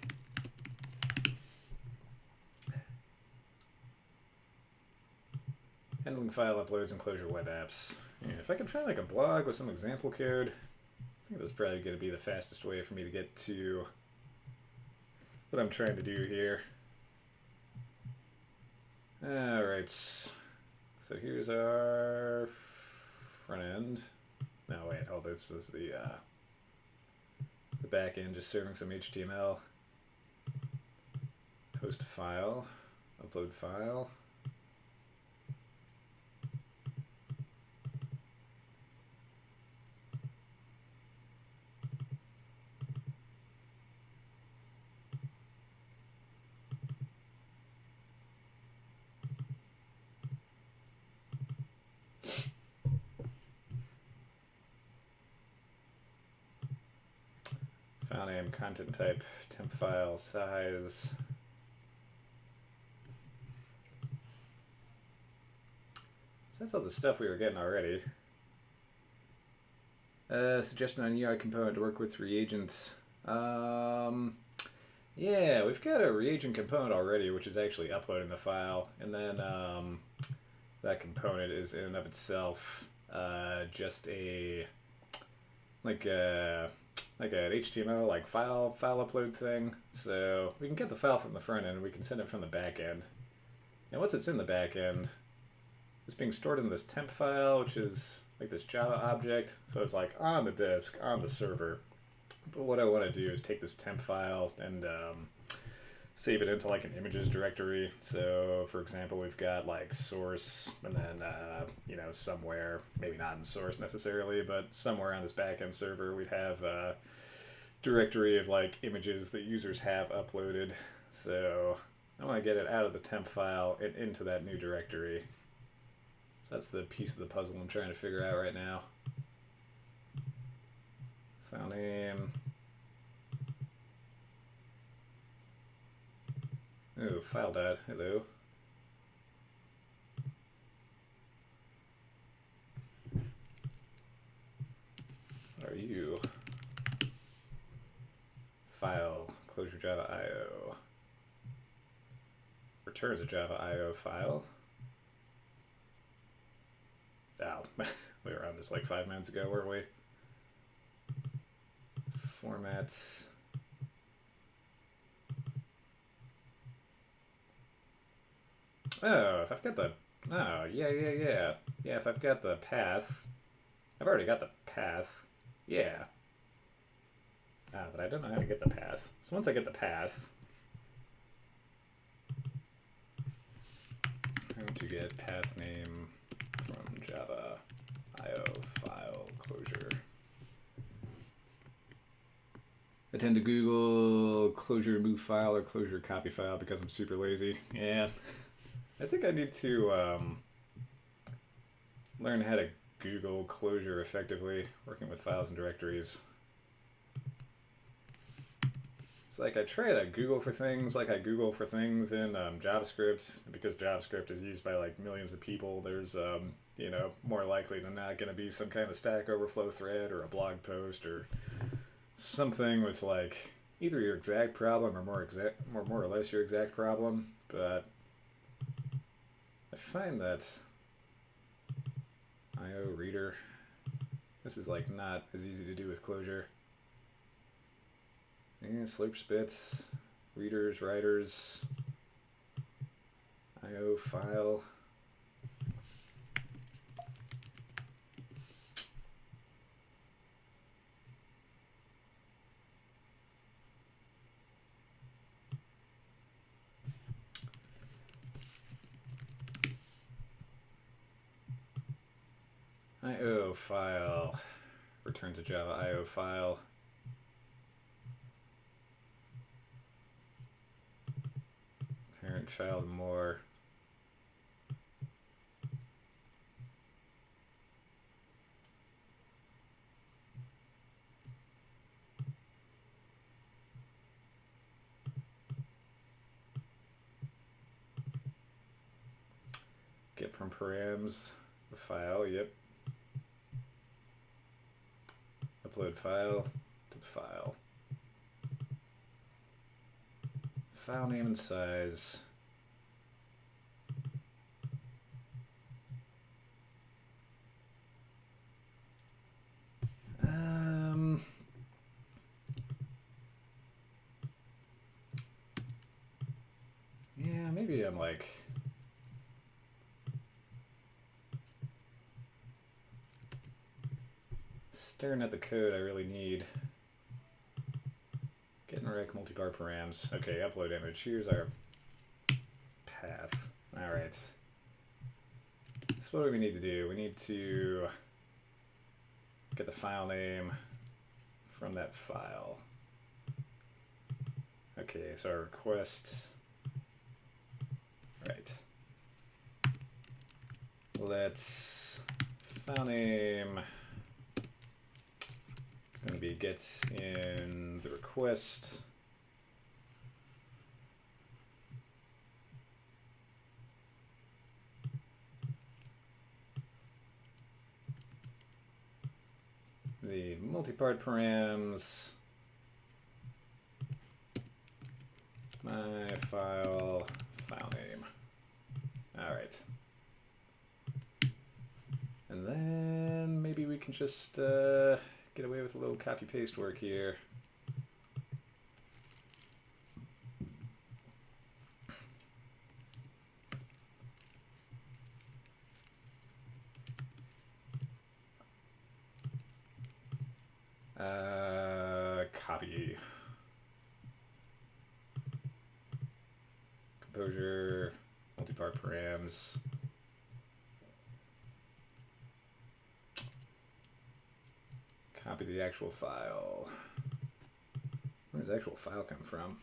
Handling file uploads and closure web apps. Yeah, if I can try like a blog with some example code, I think that's probably going to be the fastest way for me to get to what I'm trying to do here. Alright, so here's our front end. No, wait, hold, this is the back end, just serving some HTML. Post file, upload file. File name, content type, temp file, size. So that's all the stuff we were getting already. Suggestion on UI component to work with reagents. Yeah, we've got a reagent component already, which is actually uploading the file, and then that component is in and of itself just a like an HTML like file upload thing. So we can get the file from the front end, and we can send it from the back end. And once it's in the back end, it's being stored in this temp file, which is like this Java object. So it's like on the disk, on the server. But what I want to do is take this temp file and save it into like an images directory. So for example, we've got like source, and then you know, somewhere, maybe not in source necessarily, but somewhere on this backend server we'd have a directory of like images that users have uploaded. So I want to get it out of the temp file and into that new directory. So that's the piece of the puzzle I'm trying to figure out right now. File name. Oh, file dot. Hello. What are you? File closure Java IO. Returns a Java IO file. Oh, we were on this like 5 minutes ago, weren't we? Formats. Oh, if I've got the... Oh, yeah. Yeah, if I've got the path... I've already got the path. Yeah. Ah, but I don't know how to get the path. So once I get the path... How to get path name from Java IO file closure. I tend to Google closure remove file or closure copy file because I'm super lazy. Yeah. I think I need to learn how to Google closure effectively, working with files and directories. It's like I try to Google for things like I Google for things in JavaScript. Because JavaScript is used by like millions of people, there's, you know, more likely than not going to be some kind of Stack Overflow thread or a blog post or something with like either your exact problem or more or less your exact problem. But I find that IO reader, this is like not as easy to do with closure. And slope spits, readers, writers, IO file. IO file returns a Java IO file. Parent, child, more. Get from params the file, yep. Upload file to the file. File name and size. Yeah, maybe I'm like staring at the code I really need. Get and rec multi-part params. Okay, upload image. Here's our path. Alright. So what do we need to do? We need to get the file name from that file. Okay, so our request. Right. Let's file name. It's going to be gets in the request. The multi-part params. My file name. All right. And then maybe we can just get away with a little copy paste work here. Copy. Composure, multi-part params. Copy the actual file. Where does the actual file come from?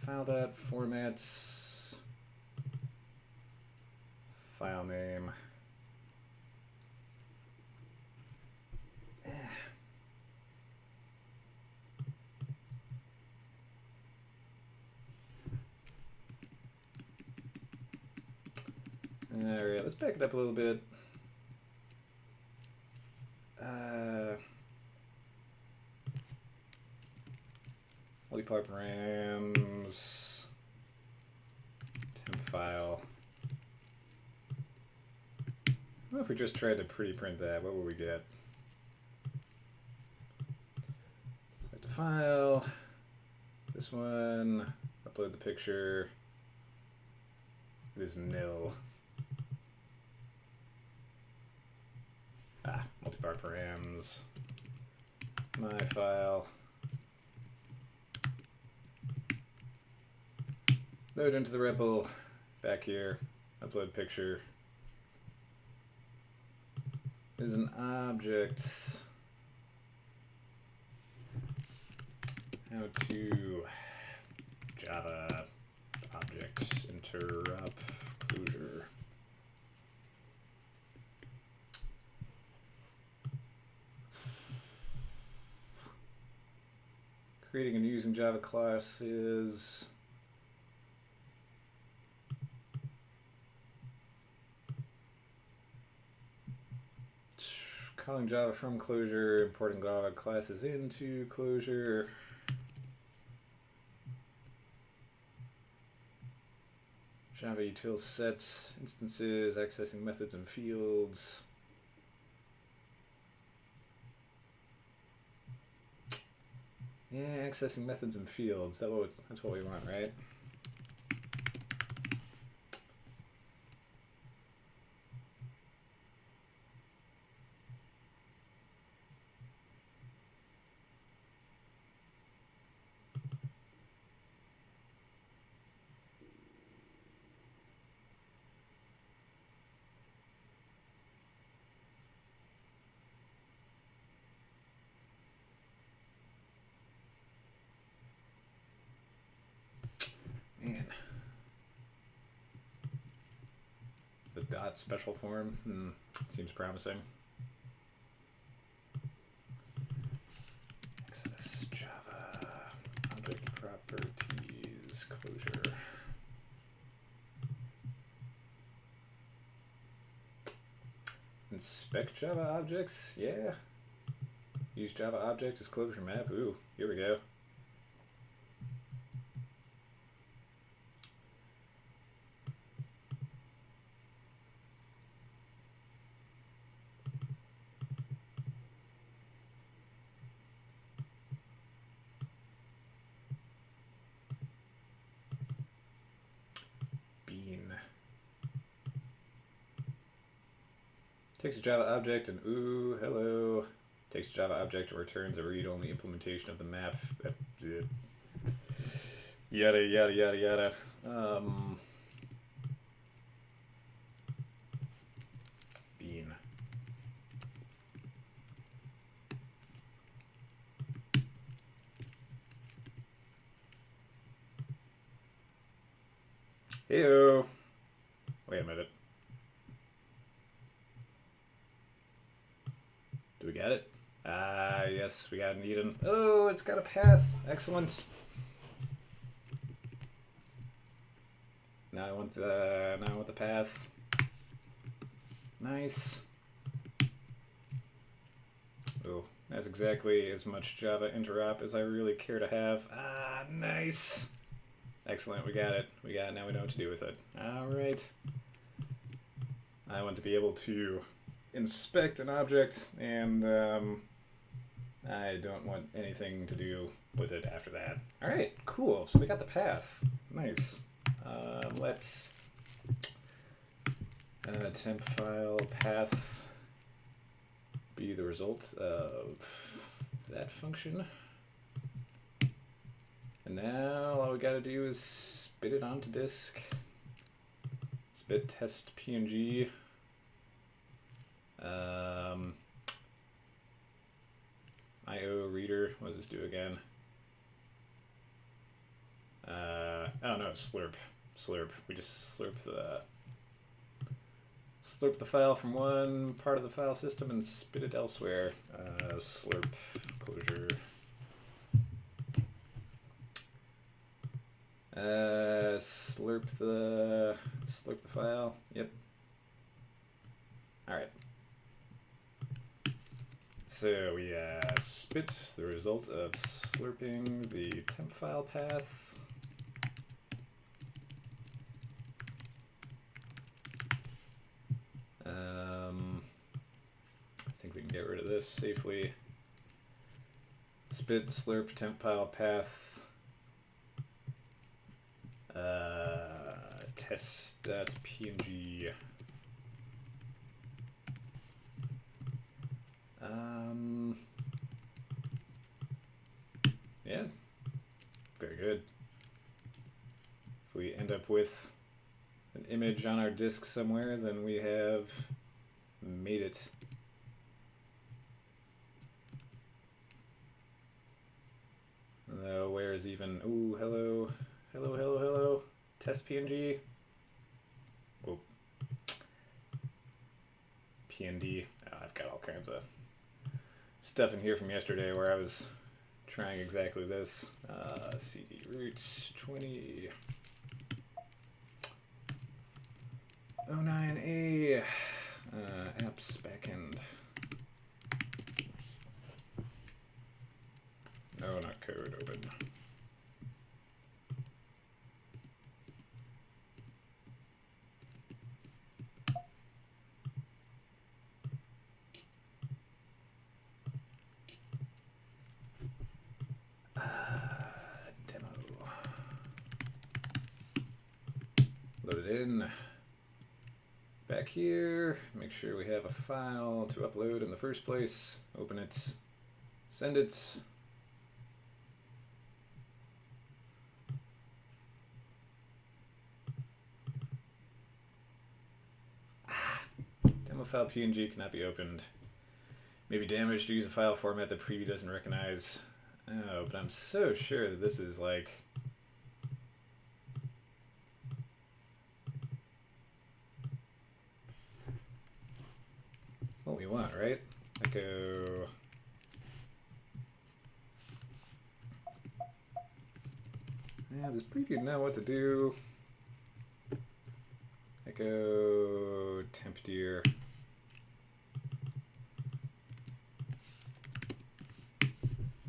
File.dat formats, file name. Alright, let's back it up a little bit. Multi-part params, temp file. What if we just tried to pre-print that? What would we get? Select the file, this one, upload the picture. It is nil. Multi-part params, my file. Load into the REPL, back here, upload picture. There's an object. How to Java object interrupt closure. Creating and using Java classes. Calling Java from closure, importing Java classes into closure. Java util sets, instances, accessing methods and fields. Yeah, accessing methods and fields. That's what we want, right? Man. The dot special form seems promising. Access Java object properties closure. Inspect Java objects, yeah. Use Java object as closure map. Ooh, here we go. Takes a Java object and ooh, hello. Takes a Java object and returns a read-only implementation of the map. Yada yada yada yada. Bean. Heyo. Wait a minute. Do we get it? Ah, yes, we got an Eden. Oh, it's got a path. Excellent. Now I want the path. Nice. Oh, that's exactly as much Java interop as I really care to have. Ah, nice. Excellent, we got it. We got it, now we know what to do with it. Alright. I want to be able to inspect an object, and I don't want anything to do with it after that. Alright, cool. So we got the path. Nice. Let's temp file path be the result of that function. And now all we gotta do is spit it onto disk. Spit test PNG. IO reader. What does this do again? Oh no, slurp. Slurp. We just slurp the file from one part of the file system and spit it elsewhere. Slurp closure. Slurp the file. Yep. All right. So we spit the result of slurping the temp file path. I think we can get rid of this safely. Spit slurp temp file path. Test.png. Yeah, very good. If we end up with an image on our disk somewhere, then we have made it. Where is even, ooh, hello, hello, hello, hello, test PNG. Oh, PND. Oh, I've got all kinds of stuff in here from yesterday where I was trying exactly this. CD root 20. 09A apps backend. No, not code, open. Demo. Load it in. Back here, make sure we have a file to upload in the first place. Open it, send it. Demo file PNG cannot be opened. May be damaged to use a file format that preview doesn't recognize. Oh, but I'm so sure that this is like what we want, right? Echo. Yeah, does preview know what to do? Echo temp dear.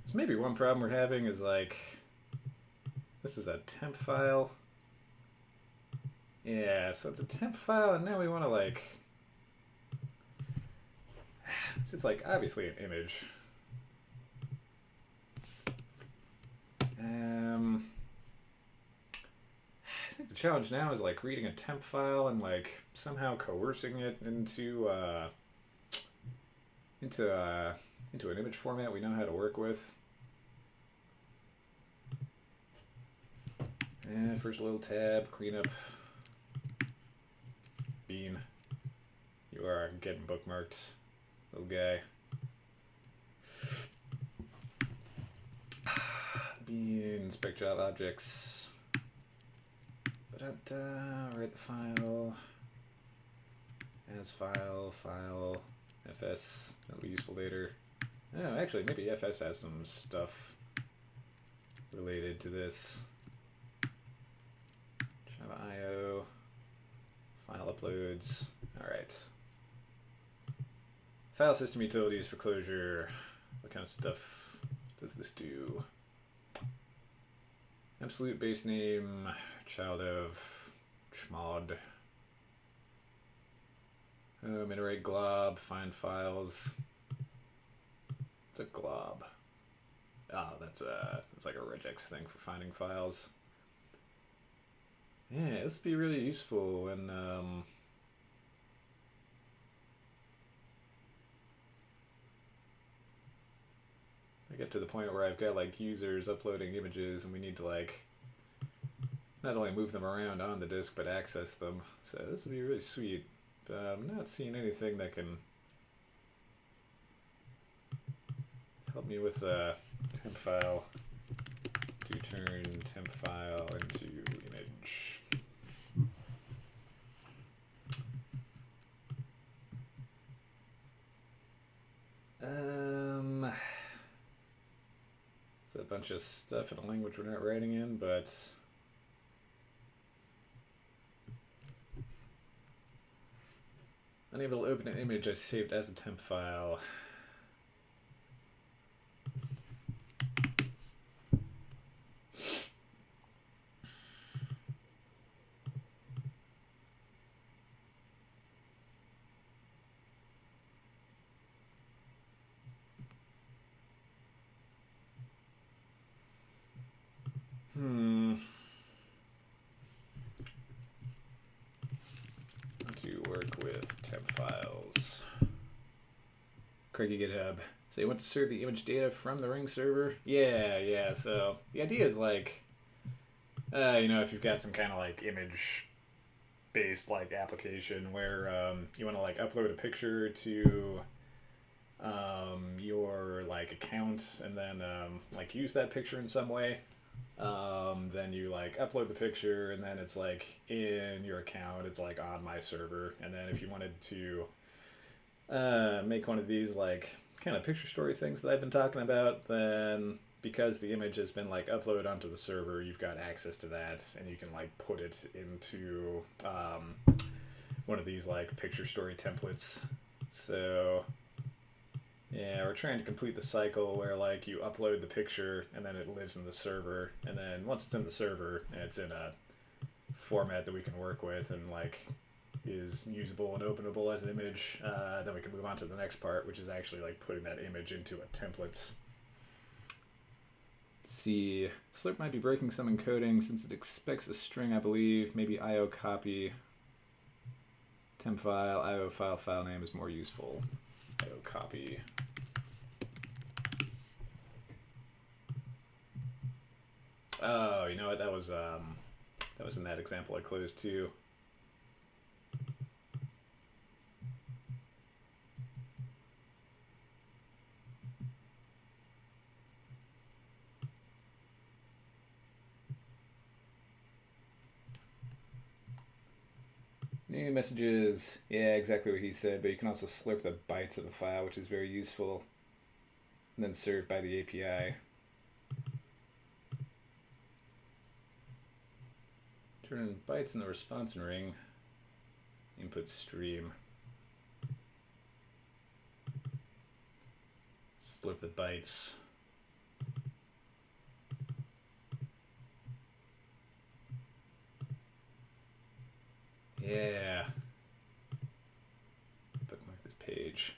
So maybe one problem we're having is like, this is a temp file. Yeah, so it's a temp file, and now we want to like, it's like obviously an image. I think the challenge now is like reading a temp file and like somehow coercing it into an image format we know how to work with. First a little tab, clean up. Bean, you are getting bookmarked, little guy. Bean, inspect job objects. Write the file. As file, fs, that'll be useful later. Oh, actually, maybe fs has some stuff related to this. Java IO, file uploads. Alright. File system utilities for closure. What kind of stuff does this do? absolute base name, child of chmod. Iterate glob, find files. What's a glob? Oh, that's like a regex thing for finding files. Yeah, this would be really useful when I get to the point where I've got like users uploading images and we need to like not only move them around on the disk but access them. So this would be really sweet. But I'm not seeing anything that can help me with a temp file to turn temp file into image. It's a bunch of stuff in a language we're not writing in, but unable to open an image I saved as a temp file. How to work with temp files. Craigie GitHub. So you want to serve the image data from the Ring server? Yeah. So the idea is like, if you've got some kind of like image-based like application where you want to like upload a picture to your like account and then like use that picture in some way. Then you like upload the picture and then it's like in your account, it's like on my server. And then if you wanted to make one of these like kind of picture story things that I've been talking about, then because the image has been like uploaded onto the server, you've got access to that and you can like put it into one of these like picture story templates. So yeah, we're trying to complete the cycle where like you upload the picture and then it lives in the server, and then once it's in the server and it's in a format that we can work with and like is usable and openable as an image, then we can move on to the next part, which is actually like putting that image into a template. Let's see, Slurp might be breaking some encoding since it expects a string, I believe. Maybe IO copy temp file, IO file name is more useful. IO copy. Oh, you know what? That was in that example I closed too. New messages. Yeah, exactly what he said, but you can also slurp the bytes of the file, which is very useful. And then served by the API. Turn in bytes in the response ring. Input stream. Slurp the bytes. Yeah. Bookmark this page.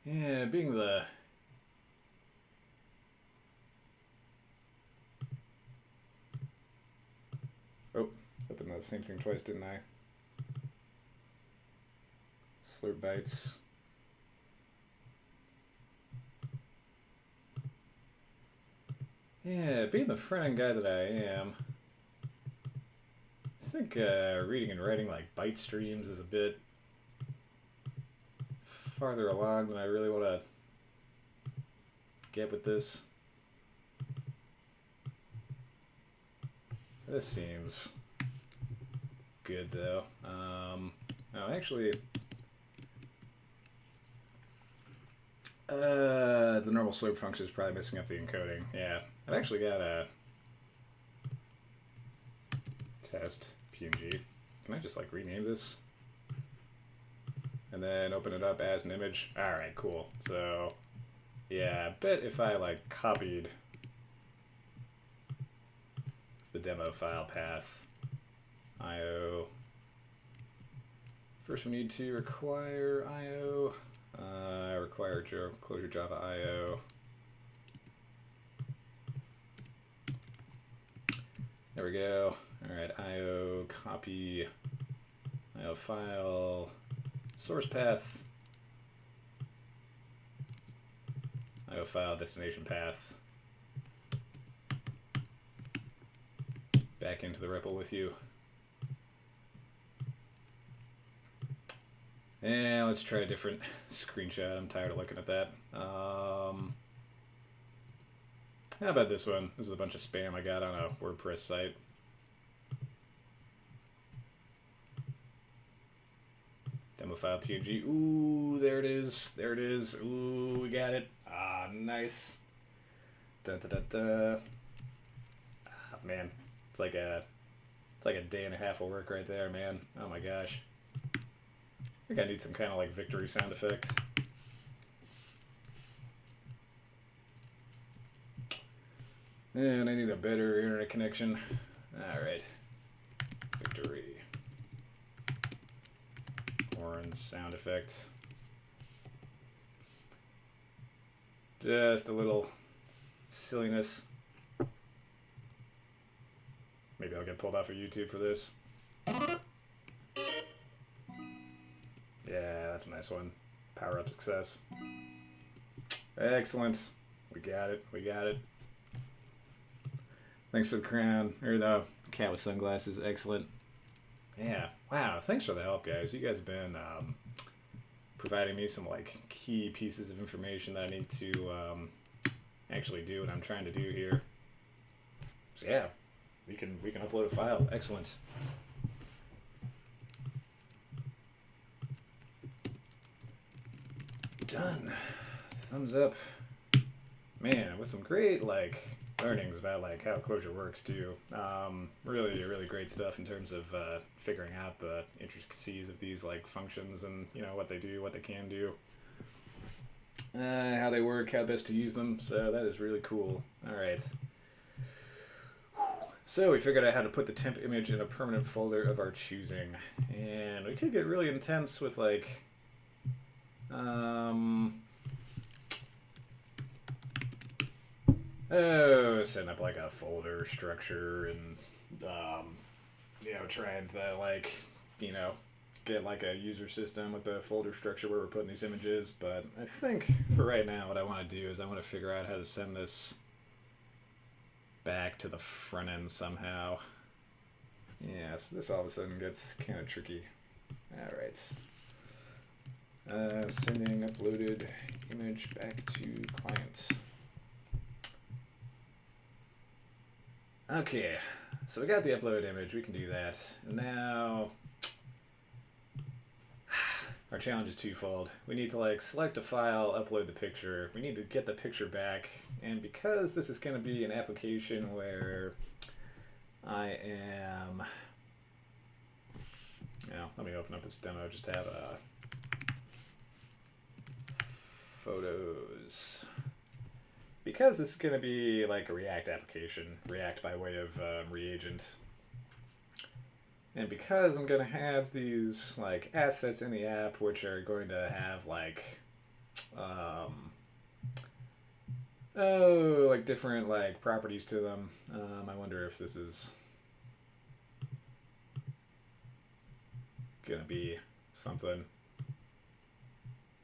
Yeah, being the... Oh, opened that same thing twice, didn't I? Slurp bytes. Yeah, being the front-end guy that I am, I think reading and writing like byte streams is a bit farther along than I really want to get with this. This seems good though. No, actually, the normal slurp function is probably messing up the encoding. Yeah, I've actually got a test PNG. Can I just like rename this and then open it up as an image? All right, cool. So yeah, I bet if I like copied demo file path IO. First, we need to require IO. Require closure Java IO. There we go. All right, IO copy IO file source path. IO file destination path. Back into the REPL with you. And let's try a different screenshot. I'm tired of looking at that. How about this one? This is a bunch of spam I got on a WordPress site. Demo file PNG. Ooh, there it is. There it is. Ooh, we got it. Ah, nice. Da da da da. Ah, man, it's like a day and a half of work right there, man. Oh my gosh. I think I need some kind of like victory sound effect. And I need a better internet connection. Alright. Victory. Horn sound effect. Just a little silliness. Maybe I'll get pulled off of YouTube for this. Yeah, that's a nice one. Power up success. Excellent. We got it. We got it. Thanks for the crown. Or the cat with sunglasses. Excellent. Yeah. Wow. Thanks for the help, guys. You guys have been providing me some like key pieces of information that I need to actually do what I'm trying to do here. So yeah, we can upload a file. Excellent. Done. Thumbs up. Man, with some great like learnings about like how Clojure works too. Really great stuff in terms of figuring out the intricacies of these like functions and you know what they do, what they can do, how they work, how best to use them. So that is really cool. All right. So we figured out how to put the temp image in a permanent folder of our choosing, and we could get really intense with like setting up like a folder structure and you know, trying to like, you know, get like a user system with the folder structure where we're putting these images. But I think for right now what I want to do is I want to figure out how to send this back to the front end somehow. Yeah, so this all of a sudden gets kind of tricky. All right. Sending uploaded image back to client. Okay, so we got the upload image. We can do that. Now, our challenge is twofold. We need to like select a file, upload the picture. We need to get the picture back. And because this is going to be an application where I am, now let me open up this demo just to have a photos. Because this is going to be like a React application, React by way of reagent, and because I'm going to have these like assets in the app which are going to have like like different like properties to them, I wonder if this is going to be something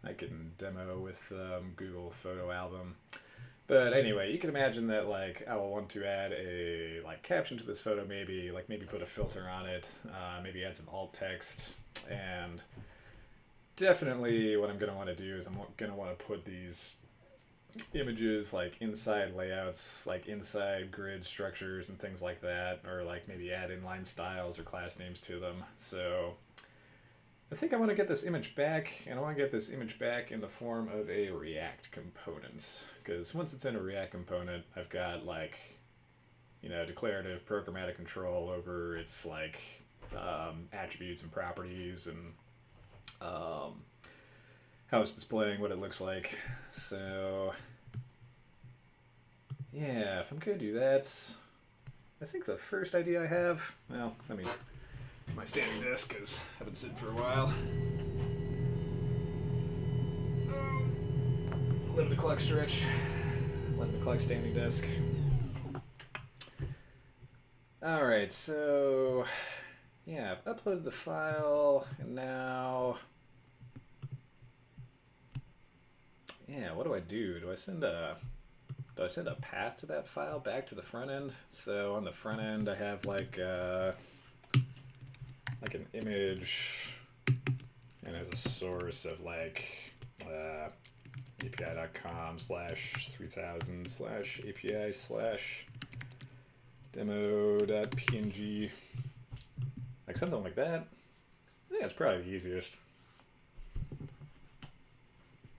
I can demo with Google Photo Album. But anyway, you can imagine that like I will want to add a like caption to this photo, maybe put a filter on it, maybe add some alt text, and definitely what I'm going to want to do is I'm going to want to put these images like inside layouts, like inside grid structures and things like that, or like maybe add inline styles or class names to them. So I think I want to get this image back, and I want to get this image back in the form of a React component. Because once it's in a React component, I've got like, you know, declarative programmatic control over its like attributes and properties and how it's displaying what it looks like. So yeah, if I'm going to do that, I think the first idea I have, well, I mean, my standing desk because I've been sitting for a while. Limited clock stretch. Limited clock standing desk. Alright, so yeah, I've uploaded the file and now yeah, what do I do? Do I send a path to that file back to the front end? So on the front end I have like an image and as a source of like api.com/3,000/API/demo.png, like something like that. I think that's probably the easiest.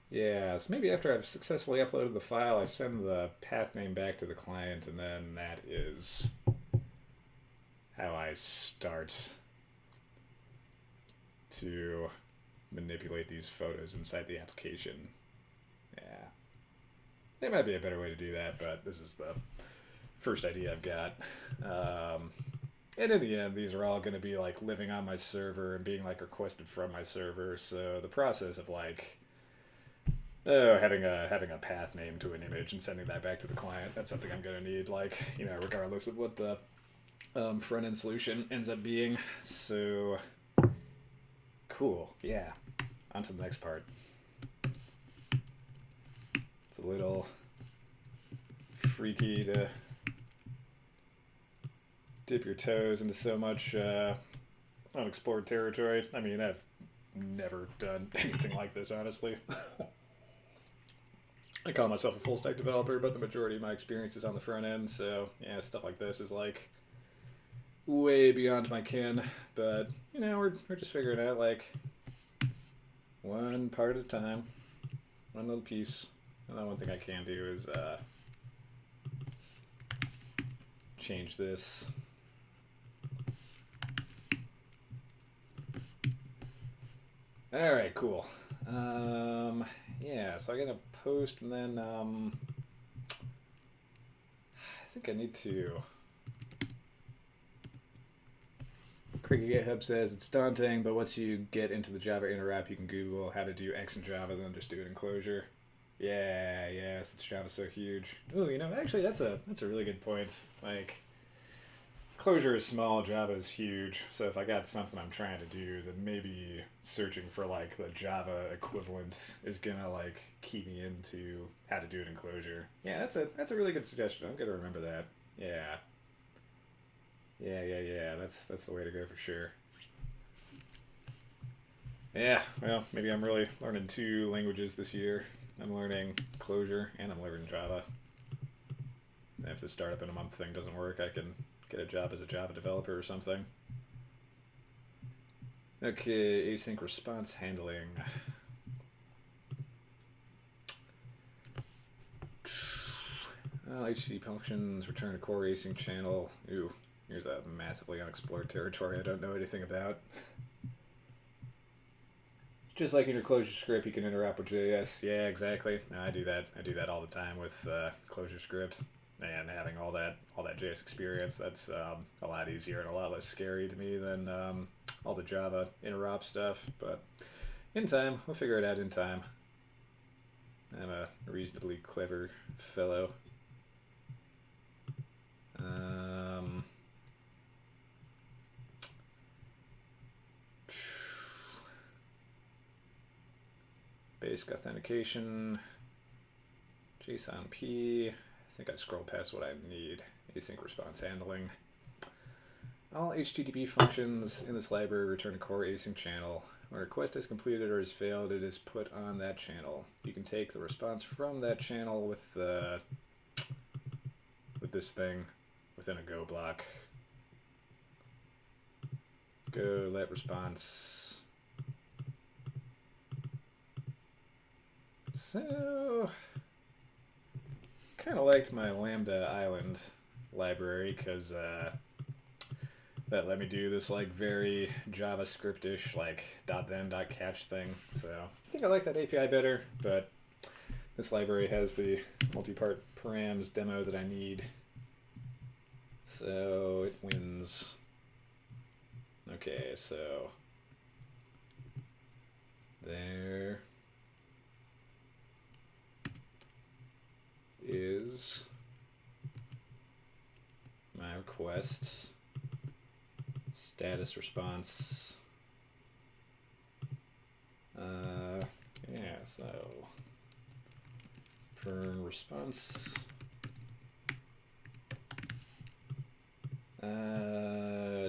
Yeah, so maybe after I've successfully uploaded the file, I send the path name back to the client, and then that is how I start to manipulate these photos inside the application. Yeah. There might be a better way to do that, but this is the first idea I've got. And in the end, these are all going to be like living on my server and being like requested from my server. So the process of like having a path name to an image and sending that back to the client, that's something I'm going to need, like, you know, regardless of what the front end solution ends up being. So cool. Yeah. On to the next part. It's a little freaky to dip your toes into so much unexplored territory. I mean, I've never done anything like this, honestly. I call myself a full stack developer, but the majority of my experience is on the front end, so yeah, stuff like this is like way beyond my ken. But you know, we're just figuring out like one part at a time, one little piece. And then one thing I can do is change this. All right, cool. Yeah, so I gotta post, and then I think I need to. Cricket GitHub says it's daunting, but once you get into the Java interop, you can Google how to do X in Java, then just do it in Clojure. Yeah, since Java's so huge. Ooh, you know, actually, that's a really good point. Like, Clojure is small, Java is huge, so if I got something I'm trying to do, then maybe searching for like the Java equivalent is gonna like keep me into how to do it in Clojure. Yeah, that's a really good suggestion. I'm gonna remember that. Yeah. That's the way to go for sure. Yeah, well, maybe I'm really learning 2 languages this year. I'm learning Clojure and I'm learning Java. And if the startup in a month thing doesn't work, I can get a job as a Java developer or something. Okay, async response handling. HTTP functions return a core async channel. Ooh, here's a massively unexplored territory I don't know anything about. Just like in your Clojure script, you can interop with JS. Yeah, exactly. No, I do that. I do that all the time with Clojure script. And having all that JS experience, that's a lot easier and a lot less scary to me than all the Java interop stuff. But in time, we'll figure it out in time. I'm a reasonably clever fellow. Basic authentication, JSON P. I think I scrolled past what I need. Async response handling. All HTTP functions in this library return a core async channel. When a request is completed or has failed, it is put on that channel. You can take the response from that channel with this thing within a Go block. Go let response. So, kind of liked my Lambda Island library because that let me do this like very JavaScript-ish like .then.catch thing. So I think I like that API better, but this library has the multi-part params demo that I need. so it wins. Okay, so there is my request status response. Yeah, so per response.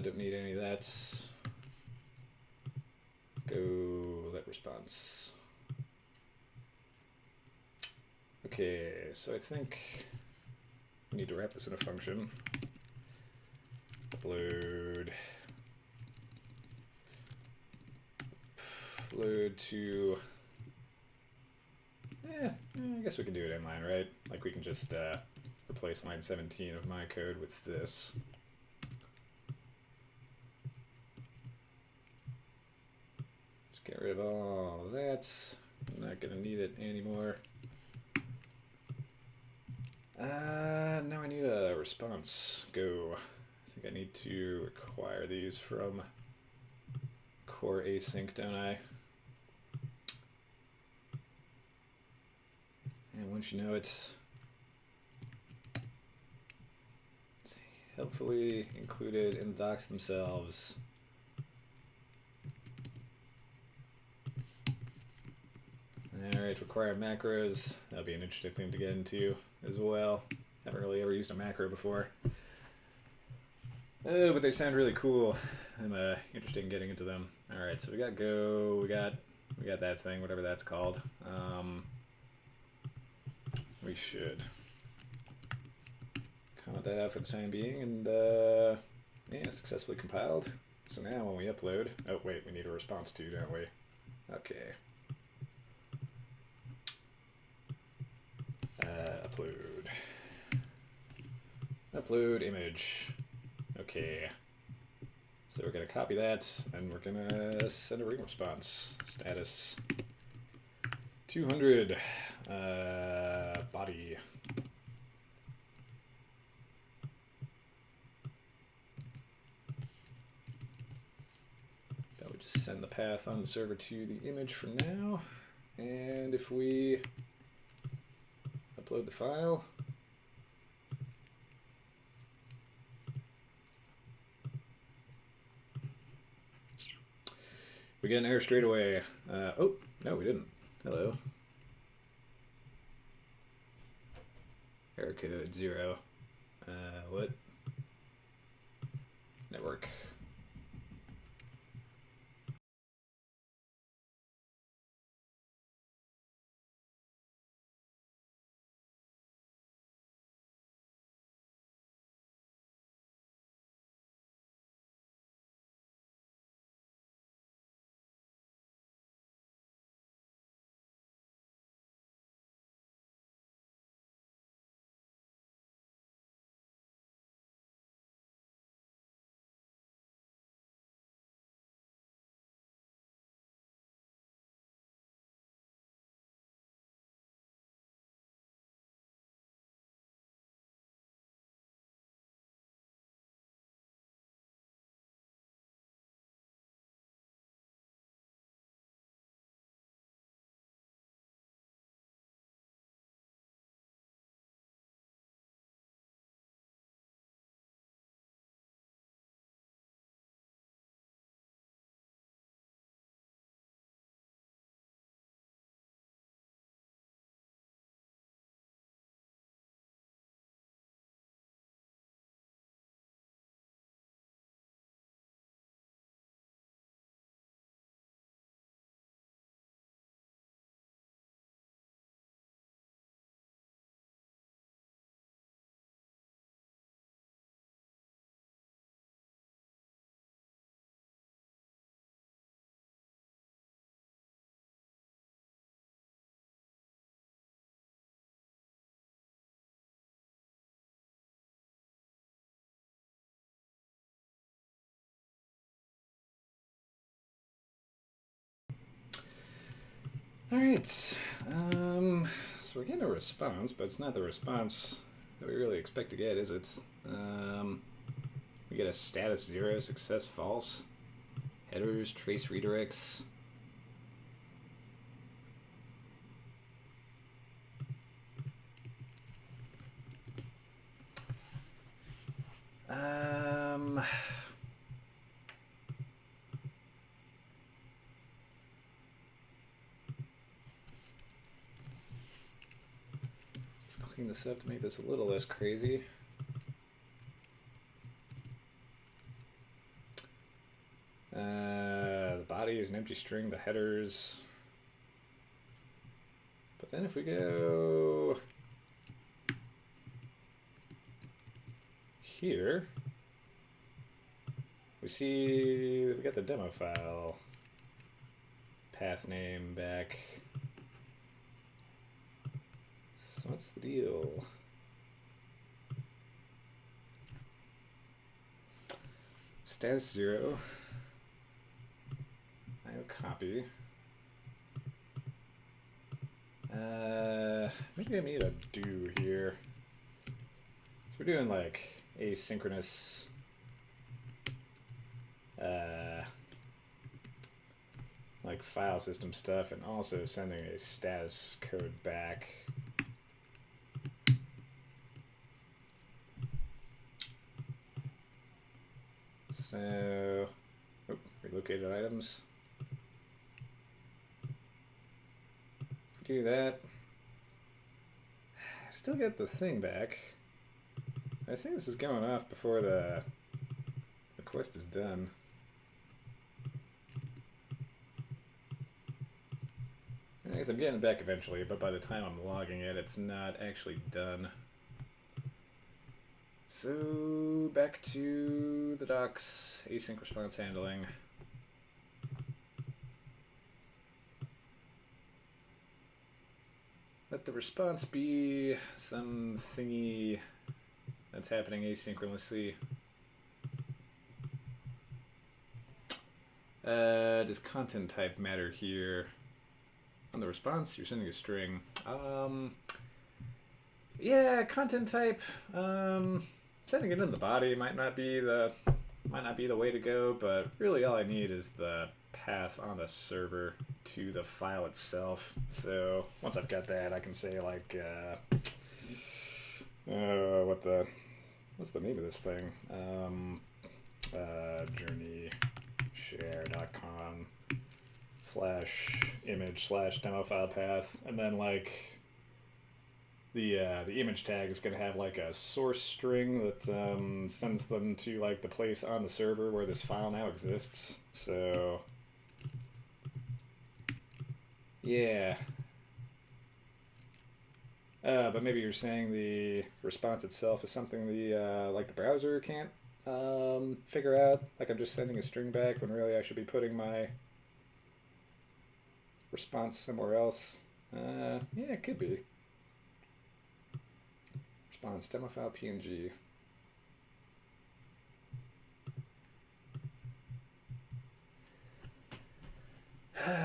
Don't need any of that. Go let response. Okay, so I think we need to wrap this in a function. Upload to, I guess we can do it inline, right? Like we can just replace line 17 of my code with this. Just get rid of all of that. I'm not gonna need it anymore. Now I need a response. Go. I think I need to acquire these from core async, don't I? And once you know it's helpfully included in the docs themselves. Alright, require macros. That'll be an interesting thing to get into as well. Haven't really ever used a macro before. Oh, but they sound really cool. I'm interested in getting into them. Alright, so we got go, we got that thing, whatever that's called. We should comment that out for the time being, and yeah, successfully compiled. So now when we upload, oh wait, we need a response too, don't we? Okay. Upload image. Okay. So we're gonna copy that, and we're gonna send a ring response. Status 200 body. That would just send the path on the server to the image for now. And if we upload the file, we get an error straight away. Oh, no, we didn't. Hello. Error code 0. What? Network. Alright, so we're getting a response, but it's not the response that we really expect to get, is it? We get a status 0, success false. Headers, trace redirects. Just clean this up to make this a little less crazy. The body is an empty string, the headers. But then if we go here, we see that we got the demo file path name back. So what's the deal? Status 0. I have copy. Maybe I need a do here. So we're doing like asynchronous like file system stuff, and also sending a status code back. So, relocated items. If we do that, still get the thing back. I think this is going off before the quest is done. I guess I'm getting it back eventually, but by the time I'm logging it, it's not actually done. So back to the docs, async response handling. Let the response be some thingy that's happening asynchronously. Does content type matter here? On the response, you're sending a string. Yeah, content type. Sending it in the body might not be the way to go, but really all I need is the path on the server to the file itself. So once I've got that, I can say like, what's the name of this thing? journeyshare.com/image/demo file path, and then like the image tag is going to have like a source string that sends them to like the place on the server where this file now exists. So yeah, but maybe you're saying the response itself is something the like the browser can't figure out. Like I'm just sending a string back when really I should be putting my response somewhere else. Yeah, it could be. Response demo file PNG.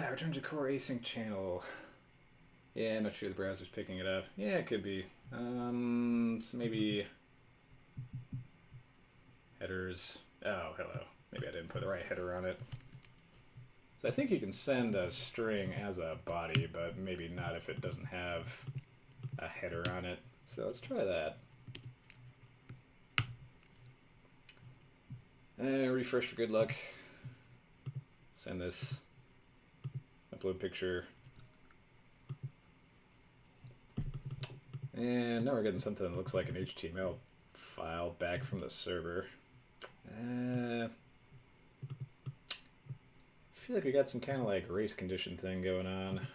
Return to core async channel. Yeah, not sure the browser's picking it up. Yeah, it could be. So maybe headers. Oh, hello. Maybe I didn't put the right header on it. So I think you can send a string as a body, but maybe not if it doesn't have a header on it. So let's try that. Refresh for good luck. Send this. Upload picture. And now we're getting something that looks like an HTML file back from the server. I feel like we got some kind of like race condition thing going on.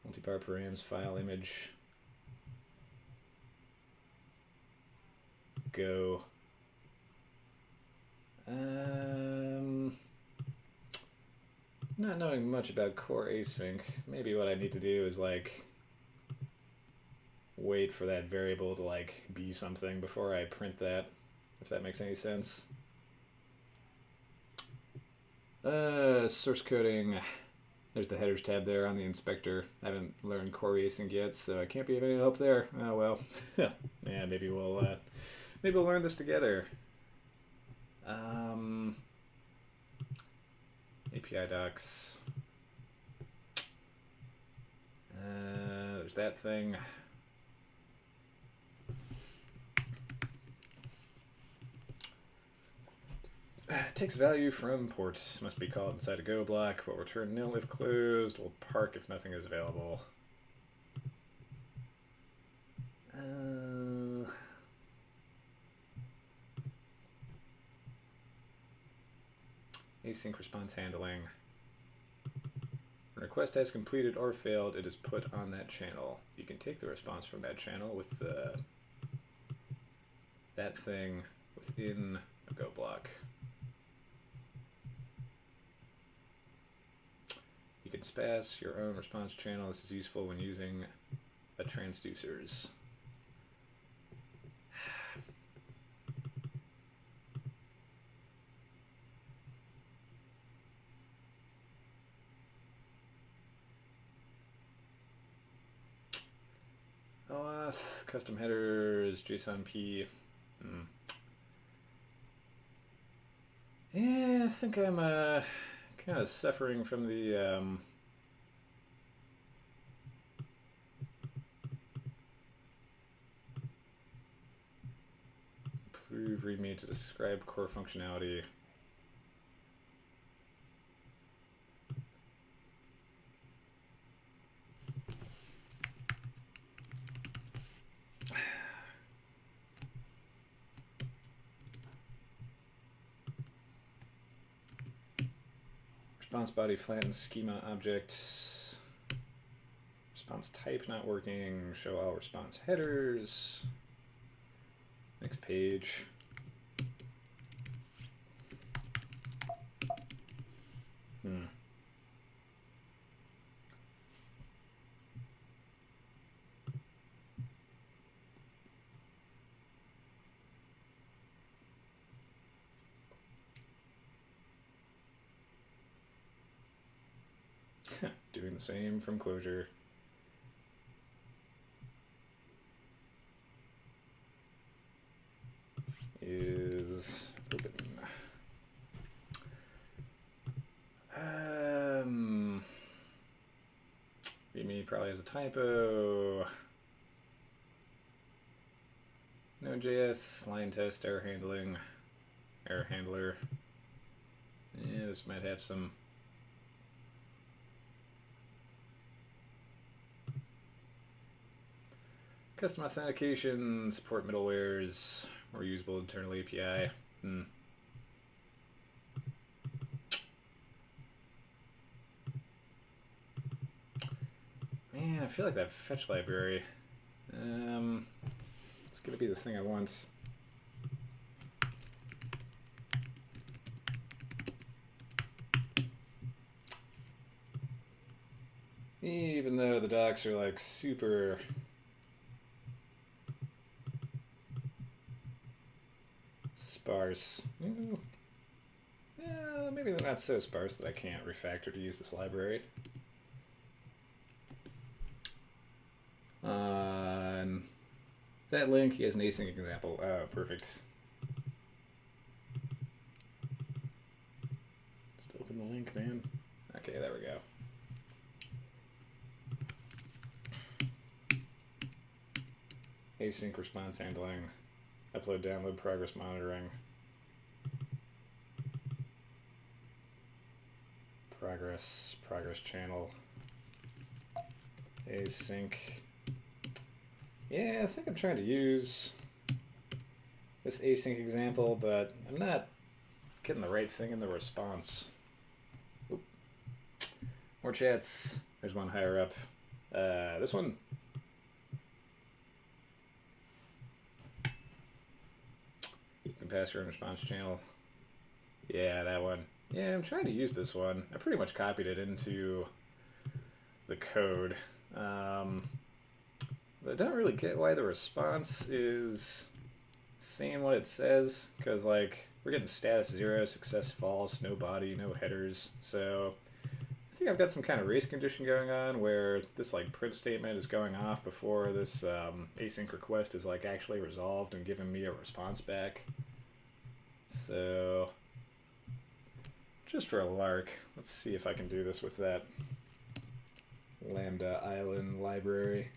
Multi-bar params file image. Go. Not knowing much about core async, maybe what I need to do is like wait for that variable to like be something before I print that, if that makes any sense. Source coding. There's the headers tab there on the inspector. I haven't learned core async yet, so I can't be of any help there. Oh well. Yeah, maybe we'll Maybe we'll learn this together. API docs. There's that thing. Takes value from ports. Must be called inside a go block. Will return nil if closed. Will park if nothing is available. Async response handling. When a request has completed or failed, it is put on that channel. You can take the response from that channel with that thing within a go block. You can spas your own response channel. This is useful when using a transducers. OAuth, custom headers, JSON P. Yeah, I think I'm kind of suffering from the improve readme to describe core functionality. Response body flattens schema objects. Response type not working. Show all response headers. Next page. Doing the same from closure. Is open. Readme probably has a typo. Node.js, line test, error handling, error handler. Yeah, this might have some. Custom authentication, support middlewares, more usable internal API. Man, I feel like that fetch library. It's gonna be the thing I want. Even though the docs are like super sparse. Yeah, maybe they're not so sparse that I can't refactor to use this library. On that link, he has an async example. Oh, perfect. Just open the link, man. Okay, there we go. Async response handling. Upload, download, progress monitoring. Progress channel. Async. Yeah, I think I'm trying to use this async example, but I'm not getting the right thing in the response. Oop. More chats. There's one higher up. This one. You can pass your own response channel. Yeah, that one. Yeah, I'm trying to use this one. I pretty much copied it into the code. But I don't really get why the response is saying what it says, because like we're getting status 0, success false, no body, no headers. So I think I've got some kind of race condition going on where this like print statement is going off before this async request is like actually resolved and giving me a response back. So just for a lark, let's see if I can do this with that Lambda Island library.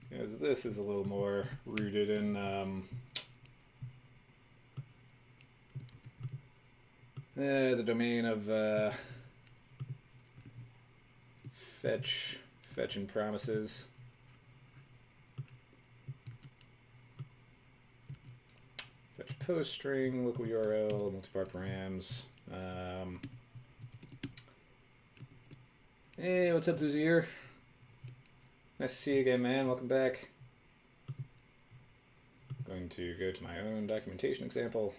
Because this is a little more rooted in the domain of fetch and promises. Fetch post string, local URL, multi-part params. Hey, what's up, Luzier? Nice to see you again, man. Welcome back. I'm going to go to my own documentation example.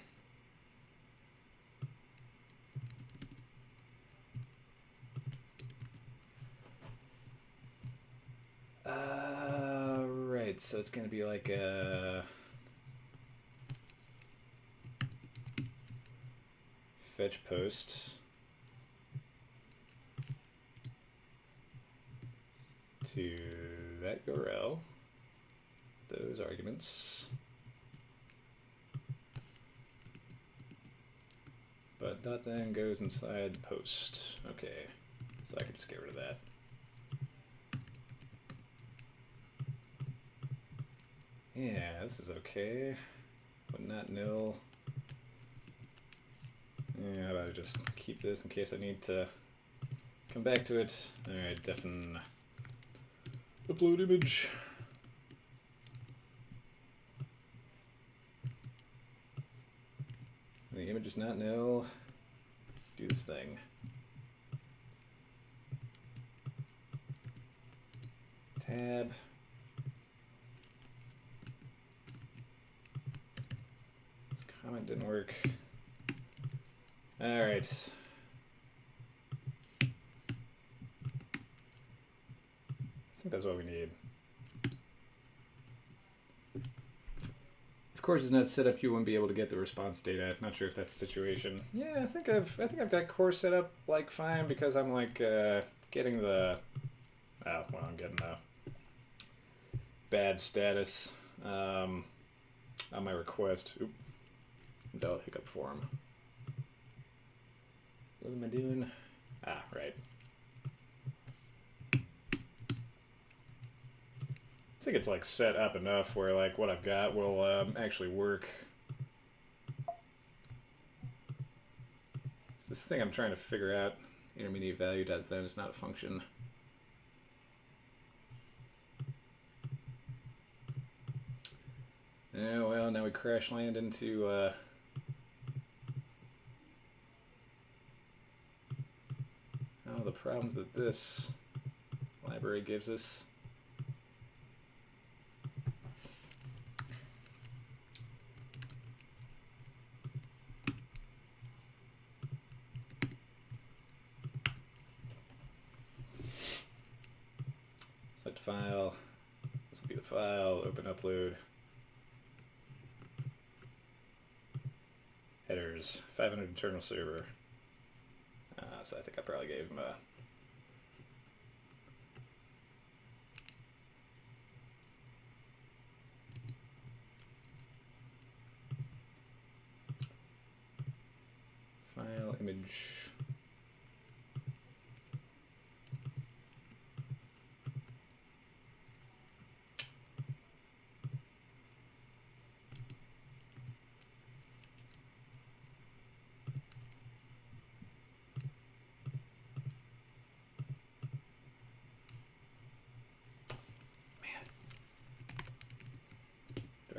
Right, so it's going to be like a fetch post to that URL, those arguments, but that then goes inside the post. Okay, so I can just get rid of that. Yeah, this is okay, but not nil. Yeah, how about I just keep this in case I need to come back to it. Alright, defen upload image. The image is not nil. Do this thing. Tab. This comment didn't work. All right. I think that's what we need. Of course, it's not set up. You wouldn't be able to get the response data. Not sure if that's the situation. Yeah, I think I've got core set up like fine because I'm like getting the I'm getting the bad status on my request. Oop, without hiccup form. What am I doing? Ah, right. I think it's like set up enough where like what I've got will actually work. It's this thing I'm trying to figure out. Intermediate value dot then is not a function. Yeah, well, now we crash land into the problems that this library gives us. Select file. This will be the file. Open upload. Headers. 500 internal server. So I think I probably gave him a file image.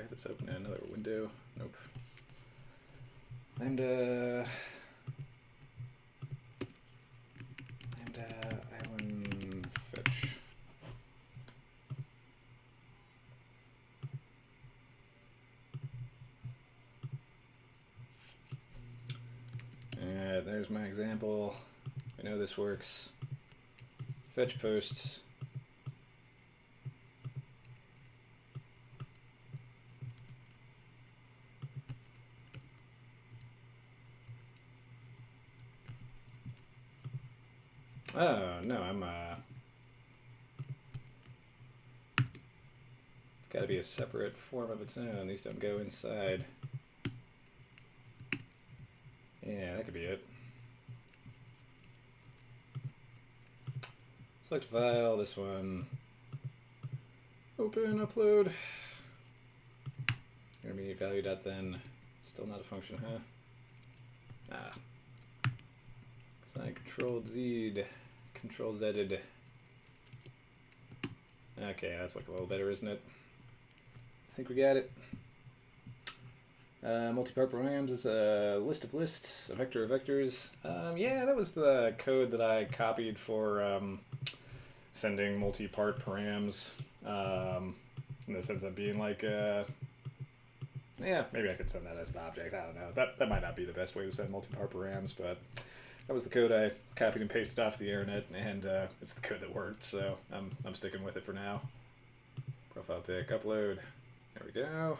Let's open another window. Nope. Lambda island fetch. Alright, there's my example. I know this works. Fetch posts. Oh, no, it's got to be a separate form of its own. These don't go inside. Yeah, that could be it. Select file, this one. Open, upload. Intermediate value dot then. Still not a function, huh? Ah. So I Control Z'd. Okay, that's like a little better, isn't it? I think we got it. Multi-part params is a list of lists, a vector of vectors. Yeah, that was the code that I copied for sending multi-part params. And this ends up being like, yeah, maybe I could send that as an object. I don't know. That might not be the best way to send multi-part params, but that was the code I copied and pasted off the internet, and it's the code that worked, so I'm sticking with it for now. Profile pic, upload. There we go.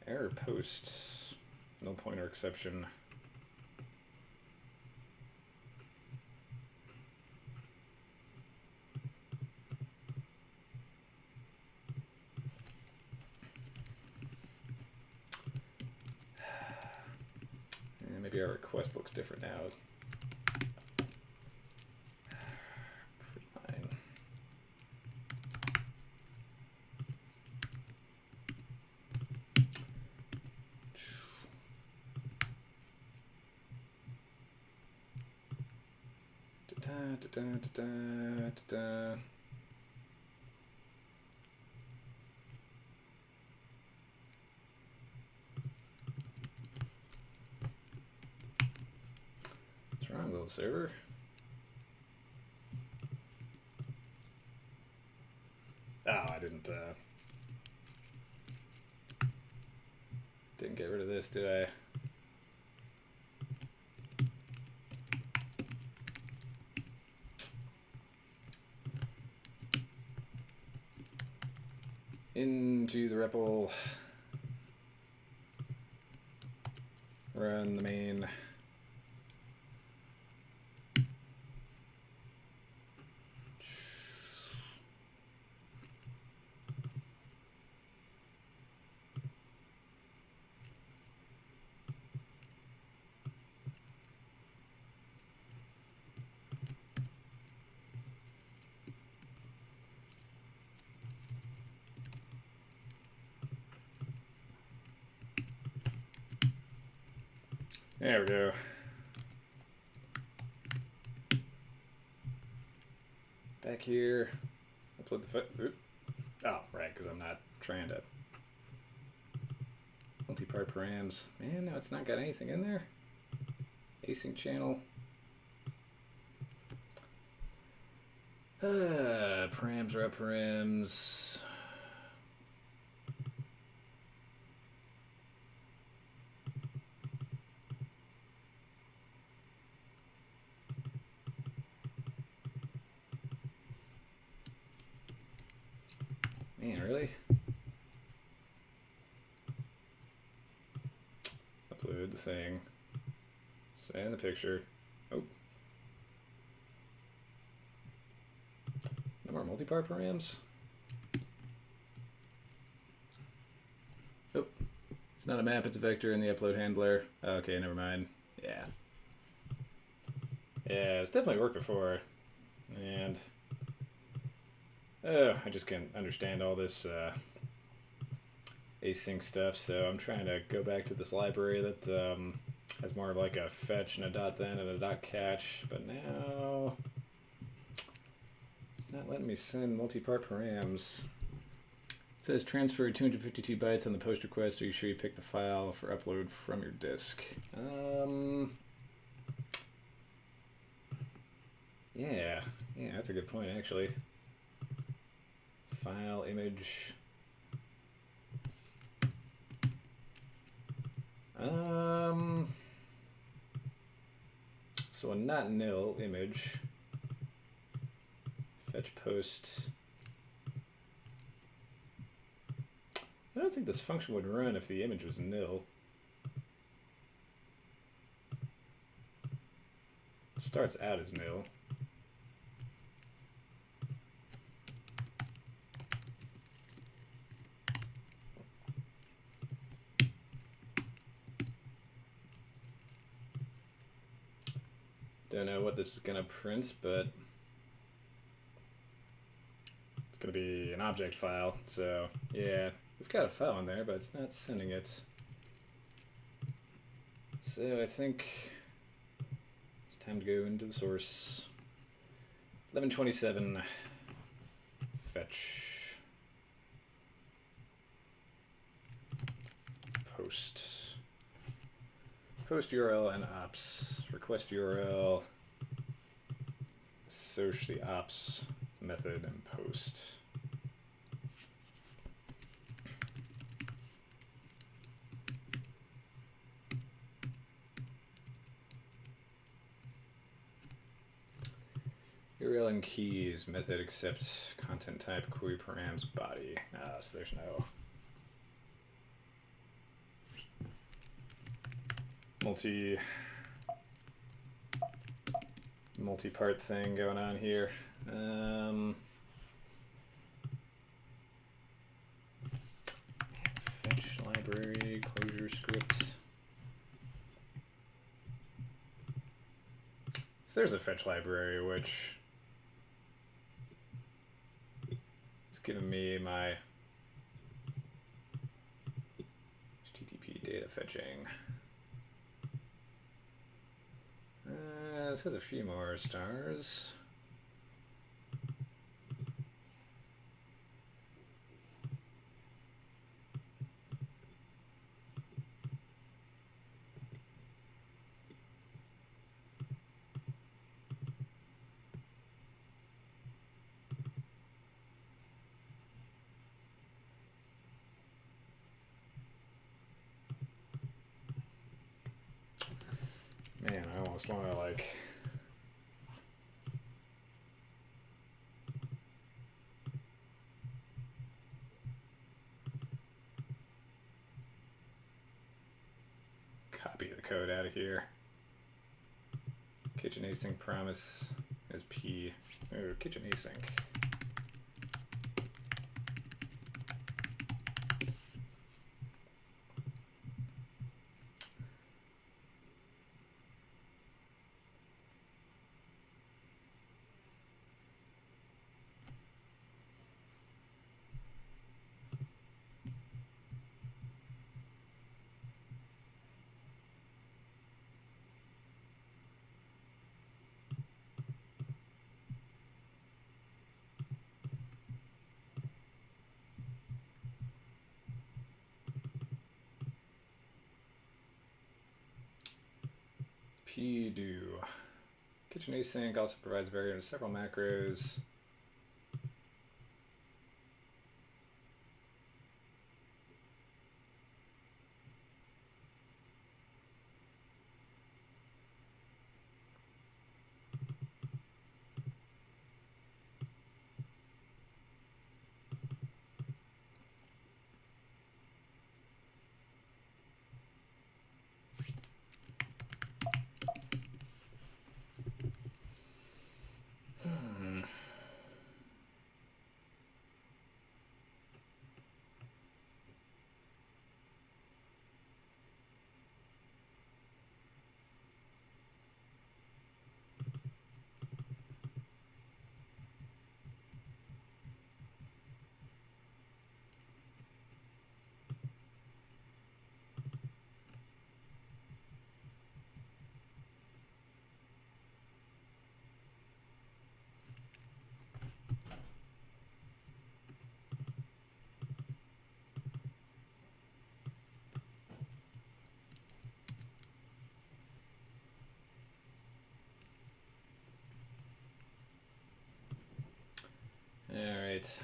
Error post. No pointer exception. And maybe our request looks different now. What's wrong, little server? Oh, I didn't get rid of this, did I? Into the REPL, run the main. There we go. Back here, upload the oh, right, because I'm not trying to multi-part params. Man, no, it's not got anything in there. Async channel. Params, route params. Man, really? Upload the thing. Send the picture. Oh. No more multi-part params? Oh. It's not a map, it's a vector in the upload handler. Okay, never mind. Yeah. Yeah, it's definitely worked before. And I just can't understand all this async stuff, so I'm trying to go back to this library that has more of like a fetch and a dot then and a dot catch, but now it's not letting me send multi-part params. It says transfer 252 bytes on the post request. Are you sure you picked the file for upload from your disk? Yeah, that's a good point actually. File, image. So a not nil image. Fetch post. I don't think this function would run if the image was nil. It starts out as nil. Don't know what this is going to print, but it's going to be an object file. So yeah, we've got a file in there, but it's not sending it. So I think it's time to go into the source. 1127 fetch post URL and ops, request URL, search the ops method and post. URL and keys, method accept content type, query params, body. So there's no multi-part thing going on here. Fetch library, closure script. So there's a fetch library, which is giving me my HTTP data fetching. This has a few more stars. Man, I almost want to like copy the code out of here. Kitchen async promise is P. Oh, kitchen async. do. Kitchen async also provides variant of several macros. Alright.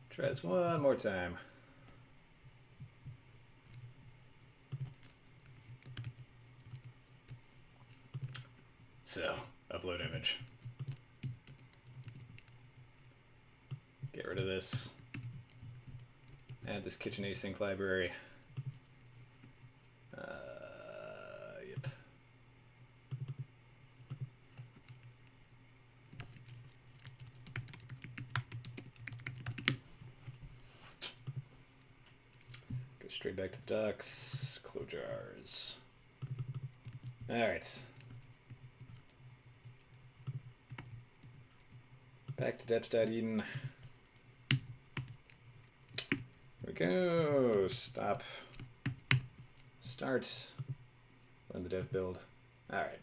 Try this one more time. So, upload image. Get rid of this. add this kitchen async library. Yep. Go straight back to the docs, close jars. All right. Back to deps.eden. Here we go. Stop. Start. Run the dev build. All right.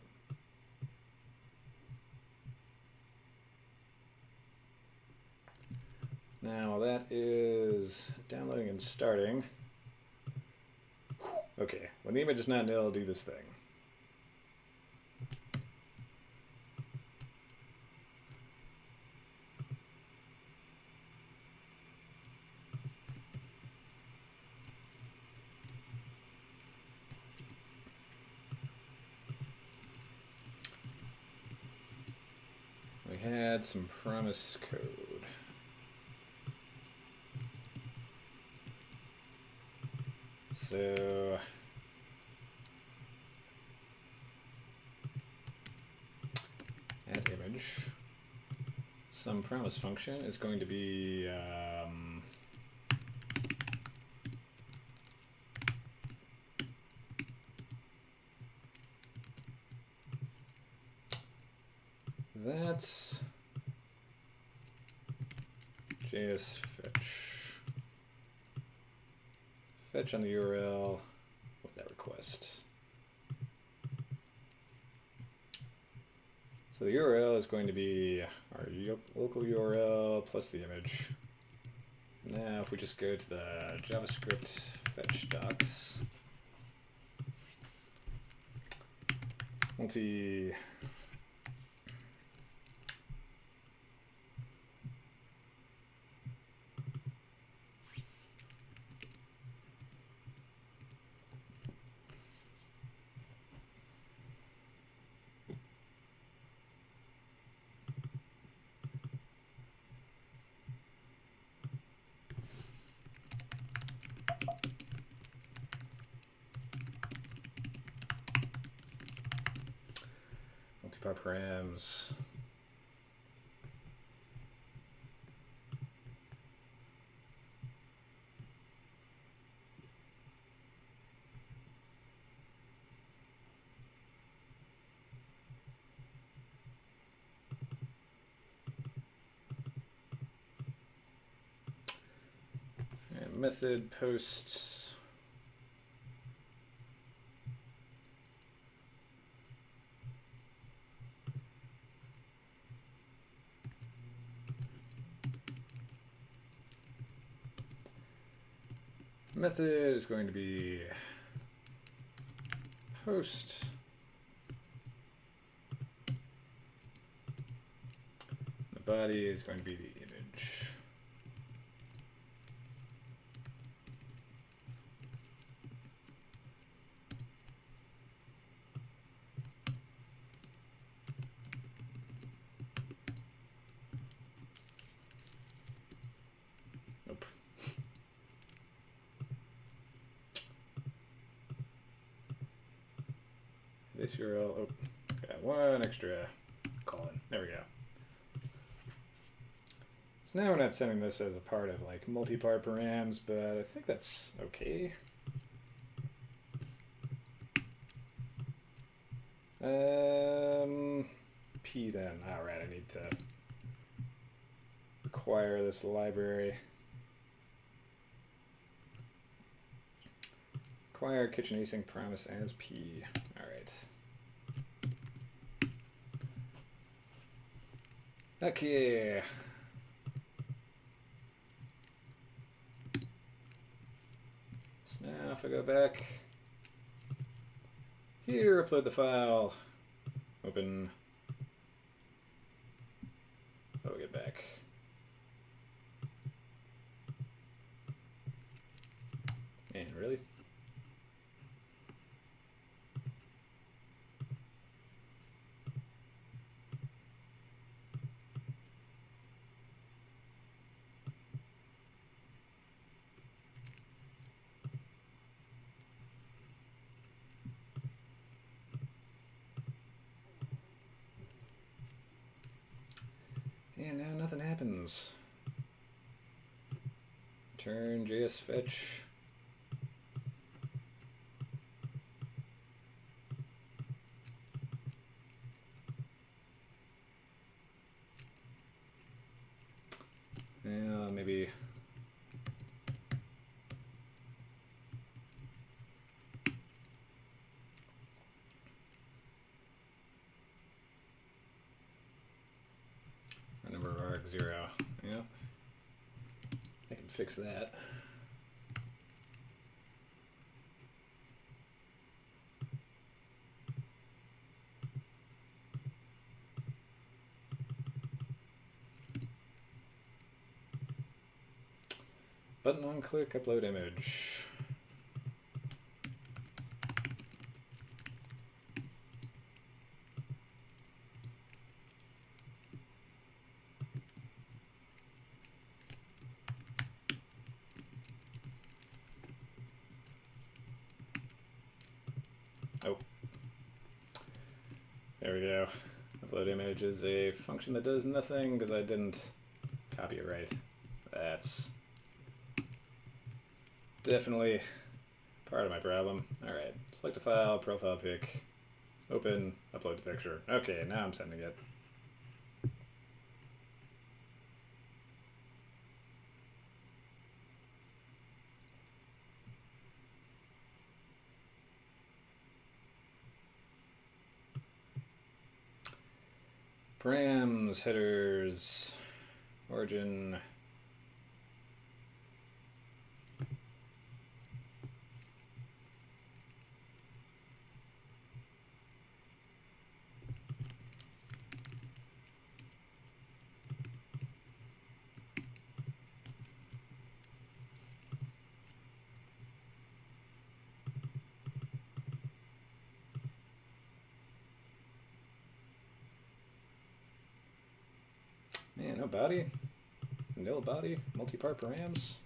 Now that is downloading and starting. Okay, when the image is not nil, I'll do this thing. We had some promise code. So add image. Some promise function is going to be that's JS fetch on the URL with that request. So the URL is going to be our local URL plus the image. Now if we just go to the JavaScript fetch docs, multi multi-part params. And method posts. Method is going to be post. The body is going to be the image. Nope. This URL, oh, got one extra colon. There we go. So now we're not sending this as a part of like multi-part params, but I think that's okay. P then. All right, I need to require this library. Require kitchen async promise as P. All right. Okay. So now if I go back here, upload the file, open, oh, get back. And really? And now nothing happens. Return JS fetch. Yeah, maybe. Number of arc 0. Yep. I can fix that. Button on click, upload image. Oh. There we go. Upload image is a function that does nothing because I didn't copy it right. That's definitely part of my problem. Alright, select a file, profile pic, open, upload the picture. Okay, now I'm sending it. Params, headers, origin. Man, no body, nil body, multi-part params.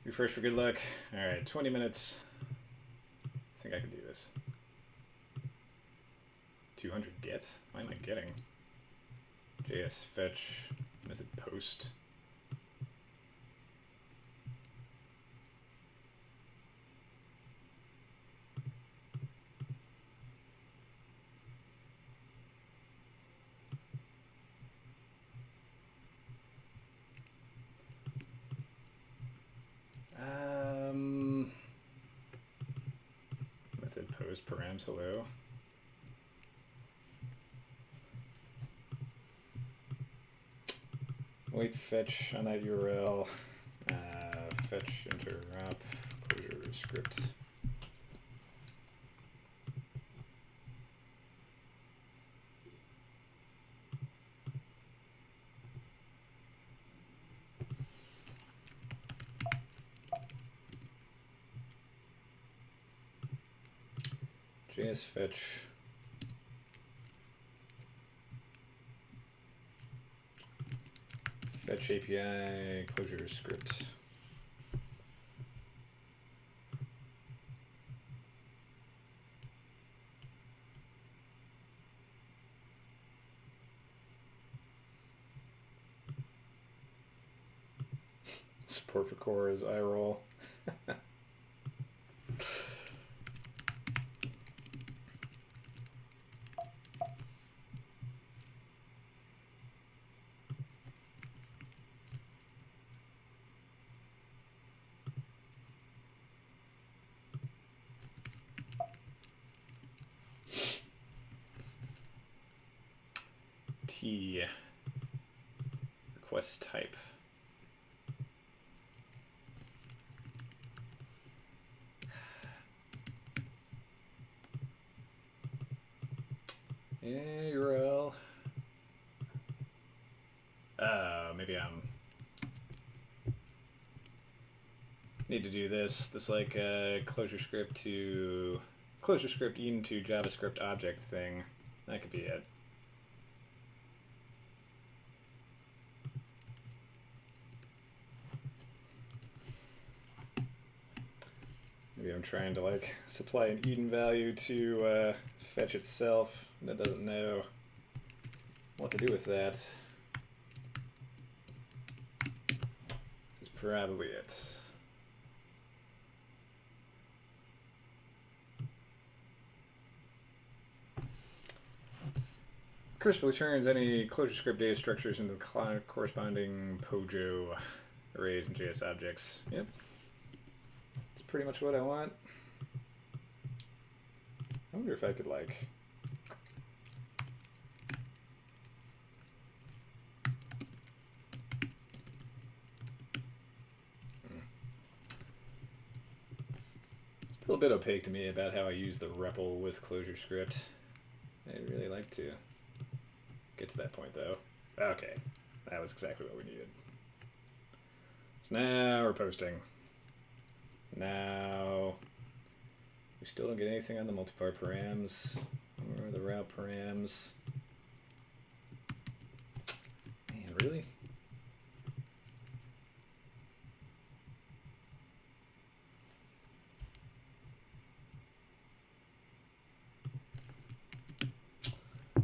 Refresh for good luck. Alright, 20 minutes. I think I can do this. 200 get? Why am I getting? JS fetch, method post. Method post params hello. Wait fetch on that URL. Fetch interrupt closure script. JS fetch. Fetch API closure script. Support for core is iRoll. T request type. Yeah, URL. Maybe I'm need to do this like closure script into JavaScript object thing. That could be it. Maybe I'm trying to like supply an Eden value to fetch itself, and it doesn't know what to do with that. This is probably it. Recursive returns any ClojureScript data structures into the corresponding POJO arrays and JS objects. Yep. That's pretty much what I want. I wonder if I could like still a bit opaque to me about how I use the REPL with ClojureScript. I'd really like to get to that point though. Okay, that was exactly what we needed. So now we're posting. Now we still don't get anything on the multipart params or the route params. Man, really?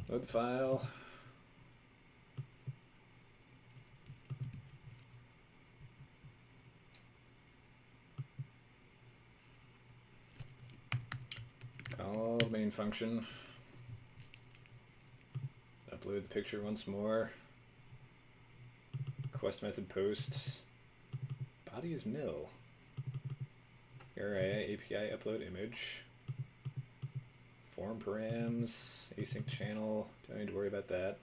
Load the file. Call the main function. Upload the picture once more. Request method posts. Body is nil. API upload image. Form params, async channel, don't need to worry about that.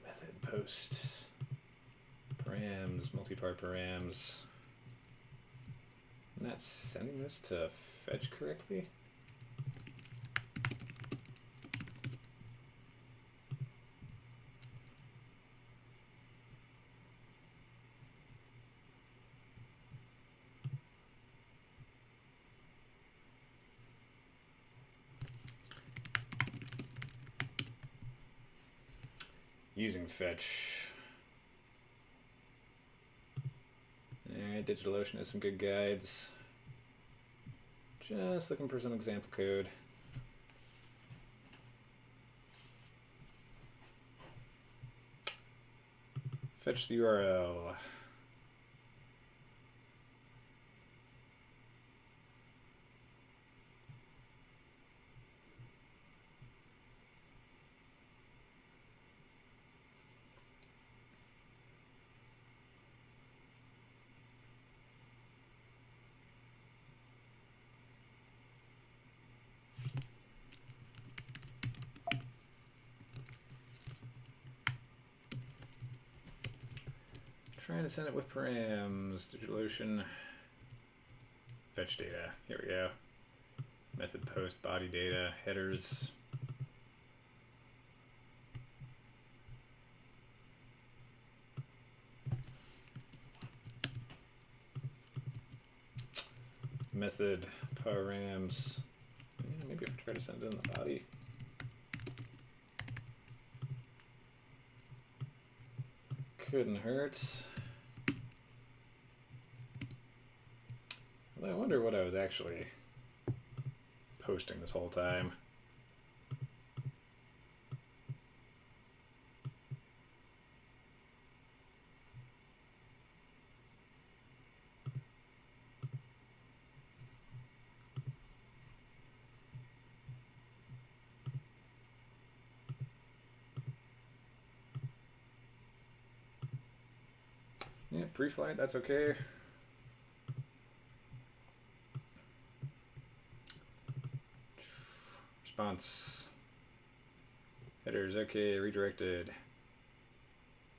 Method post, params, multipart params. I'm not sending this to fetch correctly. Using fetch. Alright, DigitalOcean has some good guides. Just looking for some example code. Fetch the URL. Trying to send it with params. DigitalOcean. Fetch data. Here we go. Method post, body data, headers. Method params. Yeah, maybe I'll try to send it in the body. Couldn't hurt. I wonder what I was actually posting this whole time. Yeah, pre-flight, that's okay. Response. Headers, okay. Redirected.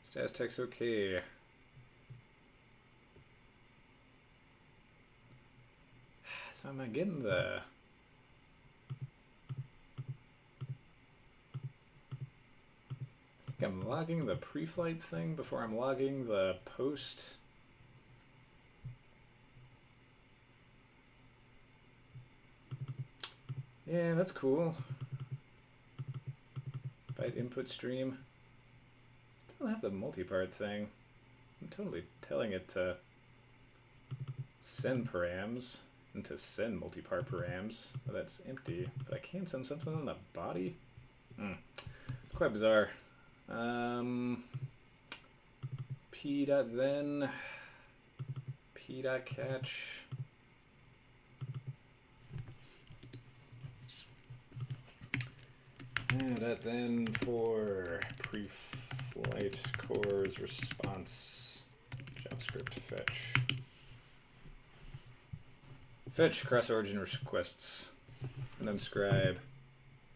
Status text, okay. So am I getting the I'm logging the pre-flight thing before I'm logging the post. Yeah, that's cool. Byte input stream. Still have the multi-part thing. I'm totally telling it to send params and to send multi-part params, but that's empty. But I can send something on the body? It's quite bizarre. P.then, P.catch. That then for pre-flight cores response JavaScript fetch. Fetch cross-origin requests and then scribe.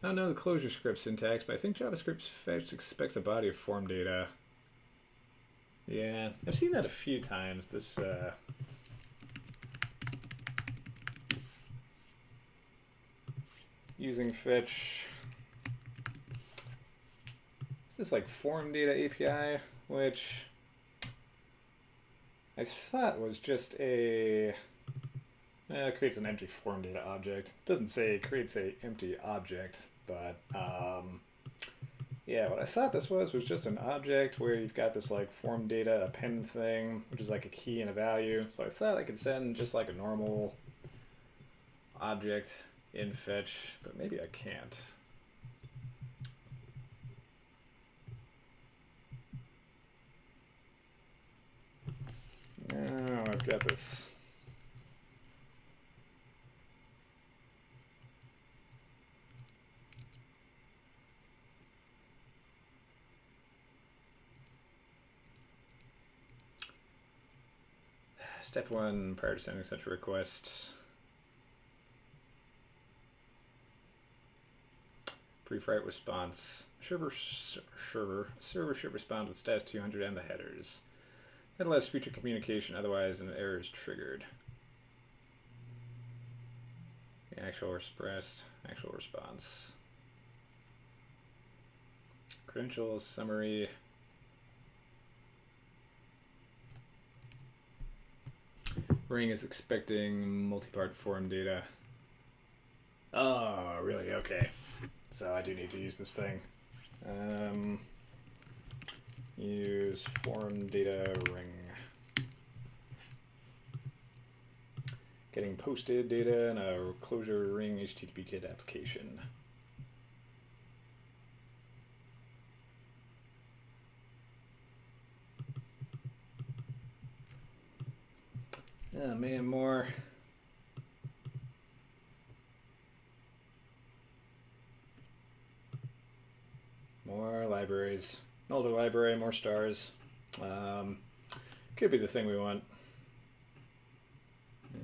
I don't know the closure script syntax, but I think JavaScript fetch expects a body of form data. Yeah, I've seen that a few times. This using fetch. Is this like form data API, which I thought was just a creates an empty form data object. It doesn't say it creates a empty object, but yeah, what I thought this was just an object where you've got this like form data append thing, which is like a key and a value. So I thought I could send just like a normal object in fetch, but maybe I can't. Now I've got this. Step 1, prior to sending such a request. Pre-flight response. Server should respond with status 200 and the headers. That allows future communication, otherwise an error is triggered. The actual expressed, actual response. Credentials, summary. Ring is expecting multi-part form data. Oh, really? Okay. So I do need to use this thing. Use form data ring. Getting posted data in a closure ring HTTP kit application. Oh man, more libraries. An older library, more stars. Could be the thing we want.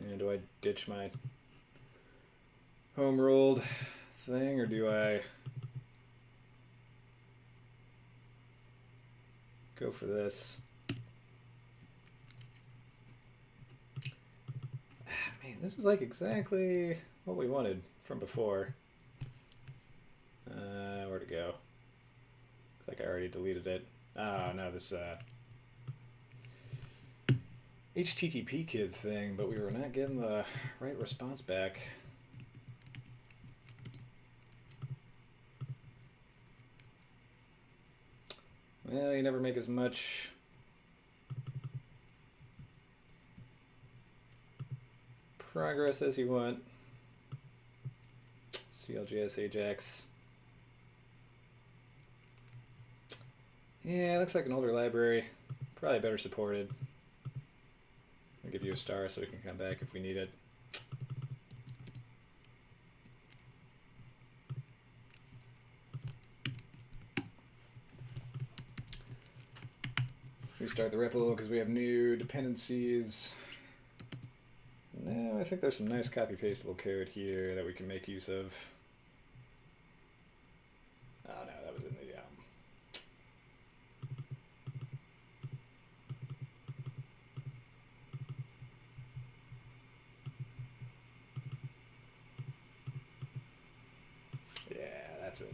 And do I ditch my home ruled thing, or do I go for this? Man, this is like exactly what we wanted from before. Where'd it go? Looks like I already deleted it. Oh no, this HTTP kid thing, but we were not getting the right response back. Well, you never make as much progress as you want. CLJS Ajax. Yeah, looks like an older library. Probably better supported. I'll give you a star so we can come back if we need it. Restart the REPL because we have new dependencies. No, I think there's some nice copy-pastable code here that we can make use of. Oh no, that was in the yeah, that's it.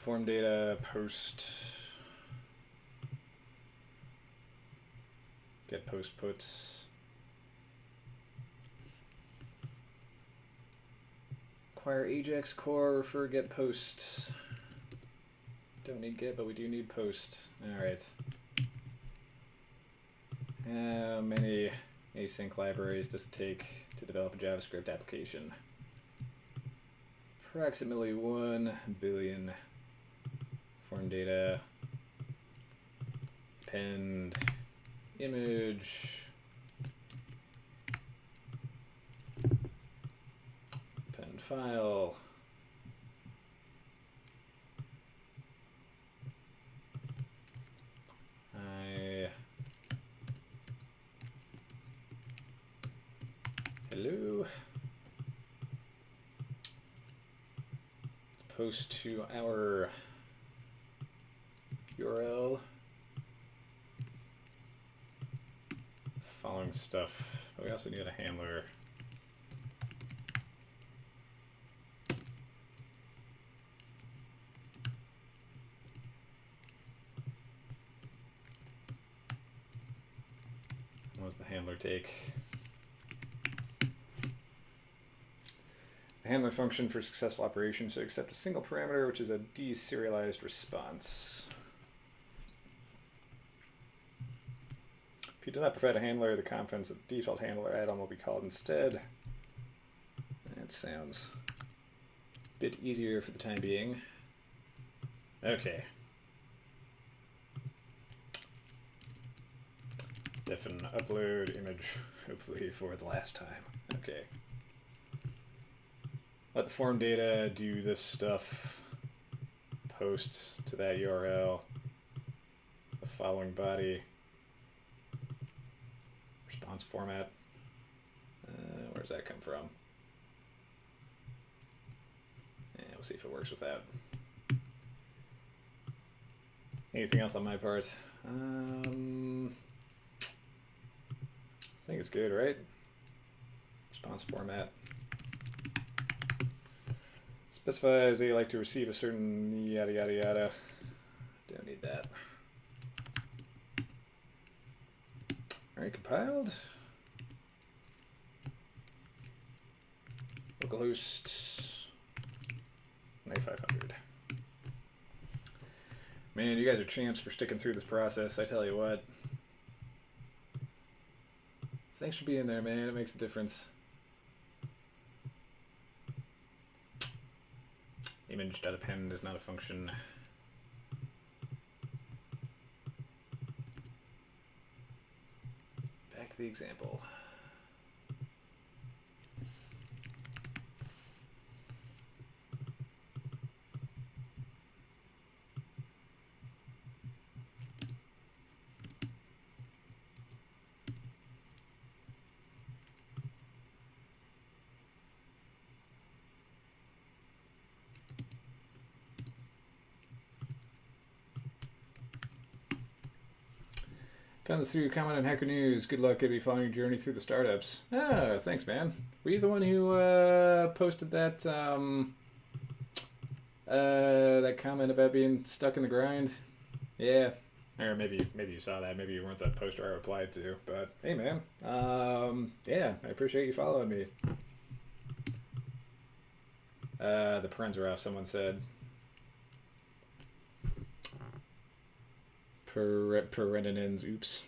form data, post, get post puts, acquire Ajax core, refer get post. Don't need get, but we do need post. All right. How many async libraries does it take to develop a JavaScript application? Approximately 1 billion. Form data, append image, append file, hello. Let's post to our URL. Following stuff. But we also need a handler. What does the handler take? The handler function for successful operation should accept a single parameter, which is a deserialized response. If you do not provide a handler, the confidence of the default handler add-on will be called instead. That sounds a bit easier for the time being. Okay. Def and upload image, hopefully for the last time. Okay. Let the form data do this stuff. Post to that URL. The following body. Response format. Where does that come from? Yeah, we'll see if it works with that. Anything else on my part? I think it's good, right? Response format. Specifies they like to receive a certain yada yada yada. Don't need that. Alright, compiled. Localhost 9500. Man, you guys are champs for sticking through this process, I tell you what. Thanks for being there, man. It makes a difference. Image.append is not a function. Back to the example. Found this through your comment on Hacker News. Good luck, Gibby, following your journey through the startups. Ah, thanks, man. Were you the one who posted that that comment about being stuck in the grind? Yeah. Or maybe you saw that. Maybe you weren't that poster I replied to. But hey, man. Yeah, I appreciate you following me. The parens are off. Someone said. Perenninins, oops.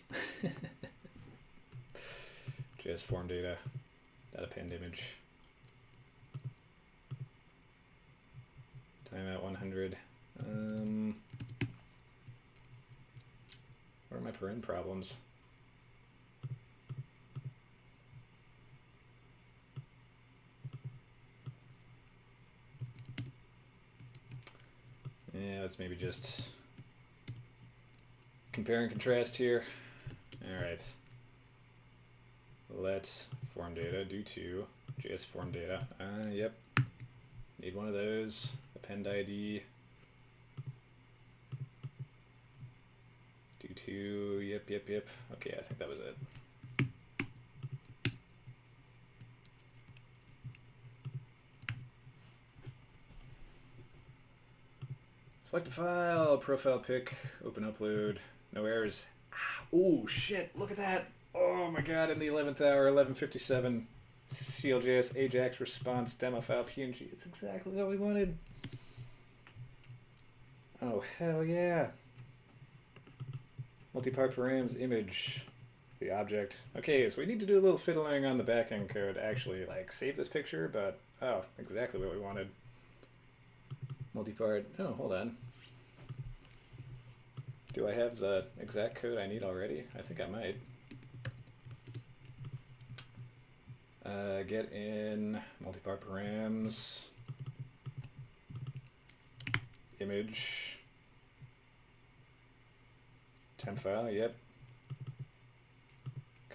JS form data, append image. Timeout 100. What are my paren problems? Yeah, let's maybe just compare and contrast here. All right. Let form data do to JS form data. Yep. Need one of those. Append ID. Do to. Yep. Okay, I think that was it. select a file, profile pic, open upload, no errors. Oh shit, look at that. Oh my god, in the 11th hour, 11:57, CLJS Ajax response demo file PNG. It's exactly what we wanted. Oh hell yeah. Multi-part params image, the object. Okay, so we need to do a little fiddling on the backend code to actually like save this picture, but oh, exactly what we wanted. Multi-part, oh, hold on. Do I have the exact code I need already? I think I might. Get in multi-part params, image, temp file, yep.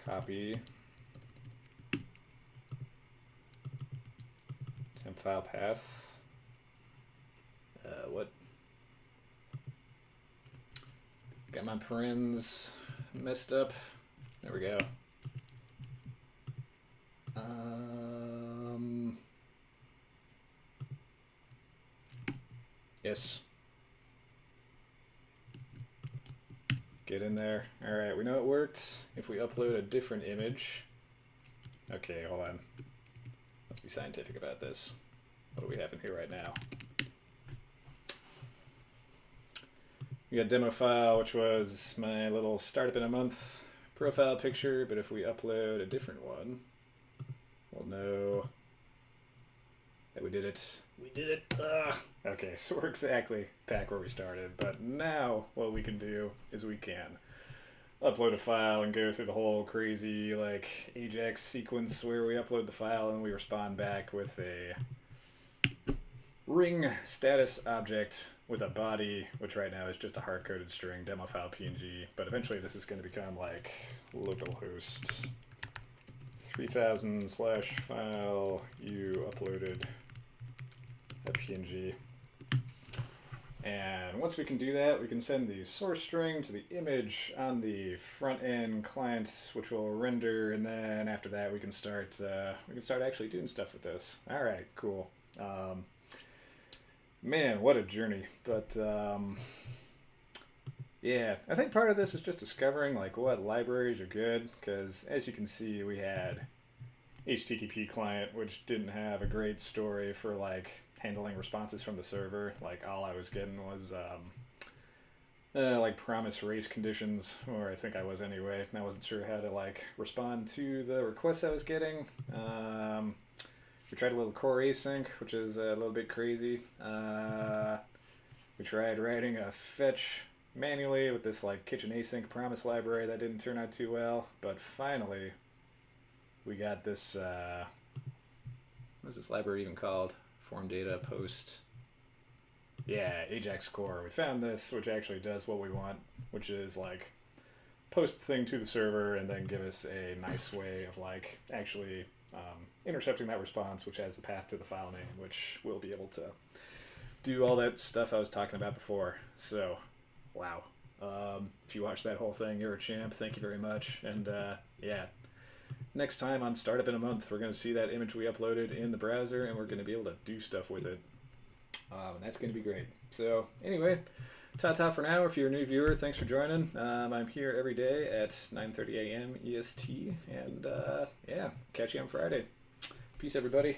Copy, temp file path. What? Got my parens messed up. There we go. Yes. Get in there. All right, we know it worked. If we upload a different image. Okay, hold on. Let's be scientific about this. What do we have in here right now? We got demo file, which was my little startup in a month profile picture, but if we upload a different one, we'll know that we did it. We did it. Ugh. Okay, so we're exactly back where we started, but now what we can do is we can upload a file and go through the whole crazy like Ajax sequence where we upload the file and we respond back with a ring status object with a body, which right now is just a hard-coded string demo file PNG, but eventually this is going to become like localhost 3000/file you uploaded a PNG. And once we can do that, we can send the source string to the image on the front end client, which will render, and then after that we can start actually doing stuff with this. All right, cool. Man, what a journey. But yeah, I think part of this is just discovering like what libraries are good, because as you can see, we had HTTP client, which didn't have a great story for like handling responses from the server. Like all I was getting was like promise race conditions, or I think I was anyway, and I wasn't sure how to like respond to the requests I was getting. We tried a little core async, which is a little bit crazy. We tried writing a fetch manually with this like kitchen async promise library that didn't turn out too well, but finally we got this, what is this library even called? Form data post. Yeah, Ajax core. We found this, which actually does what we want, which is like post the thing to the server and then give us a nice way of like actually intercepting that response, which has the path to the file name, which we'll be able to do all that stuff I was talking about before. So, wow. If you watched that whole thing, you're a champ. Thank you very much. And yeah, next time on Startup in a Month, we're going to see that image we uploaded in the browser, and we're going to be able to do stuff with it. And that's going to be great. So anyway, ta-ta for now. If you're a new viewer, thanks for joining. I'm here every day at 9:30 a.m. EST, and yeah, catch you on Friday. Peace, everybody.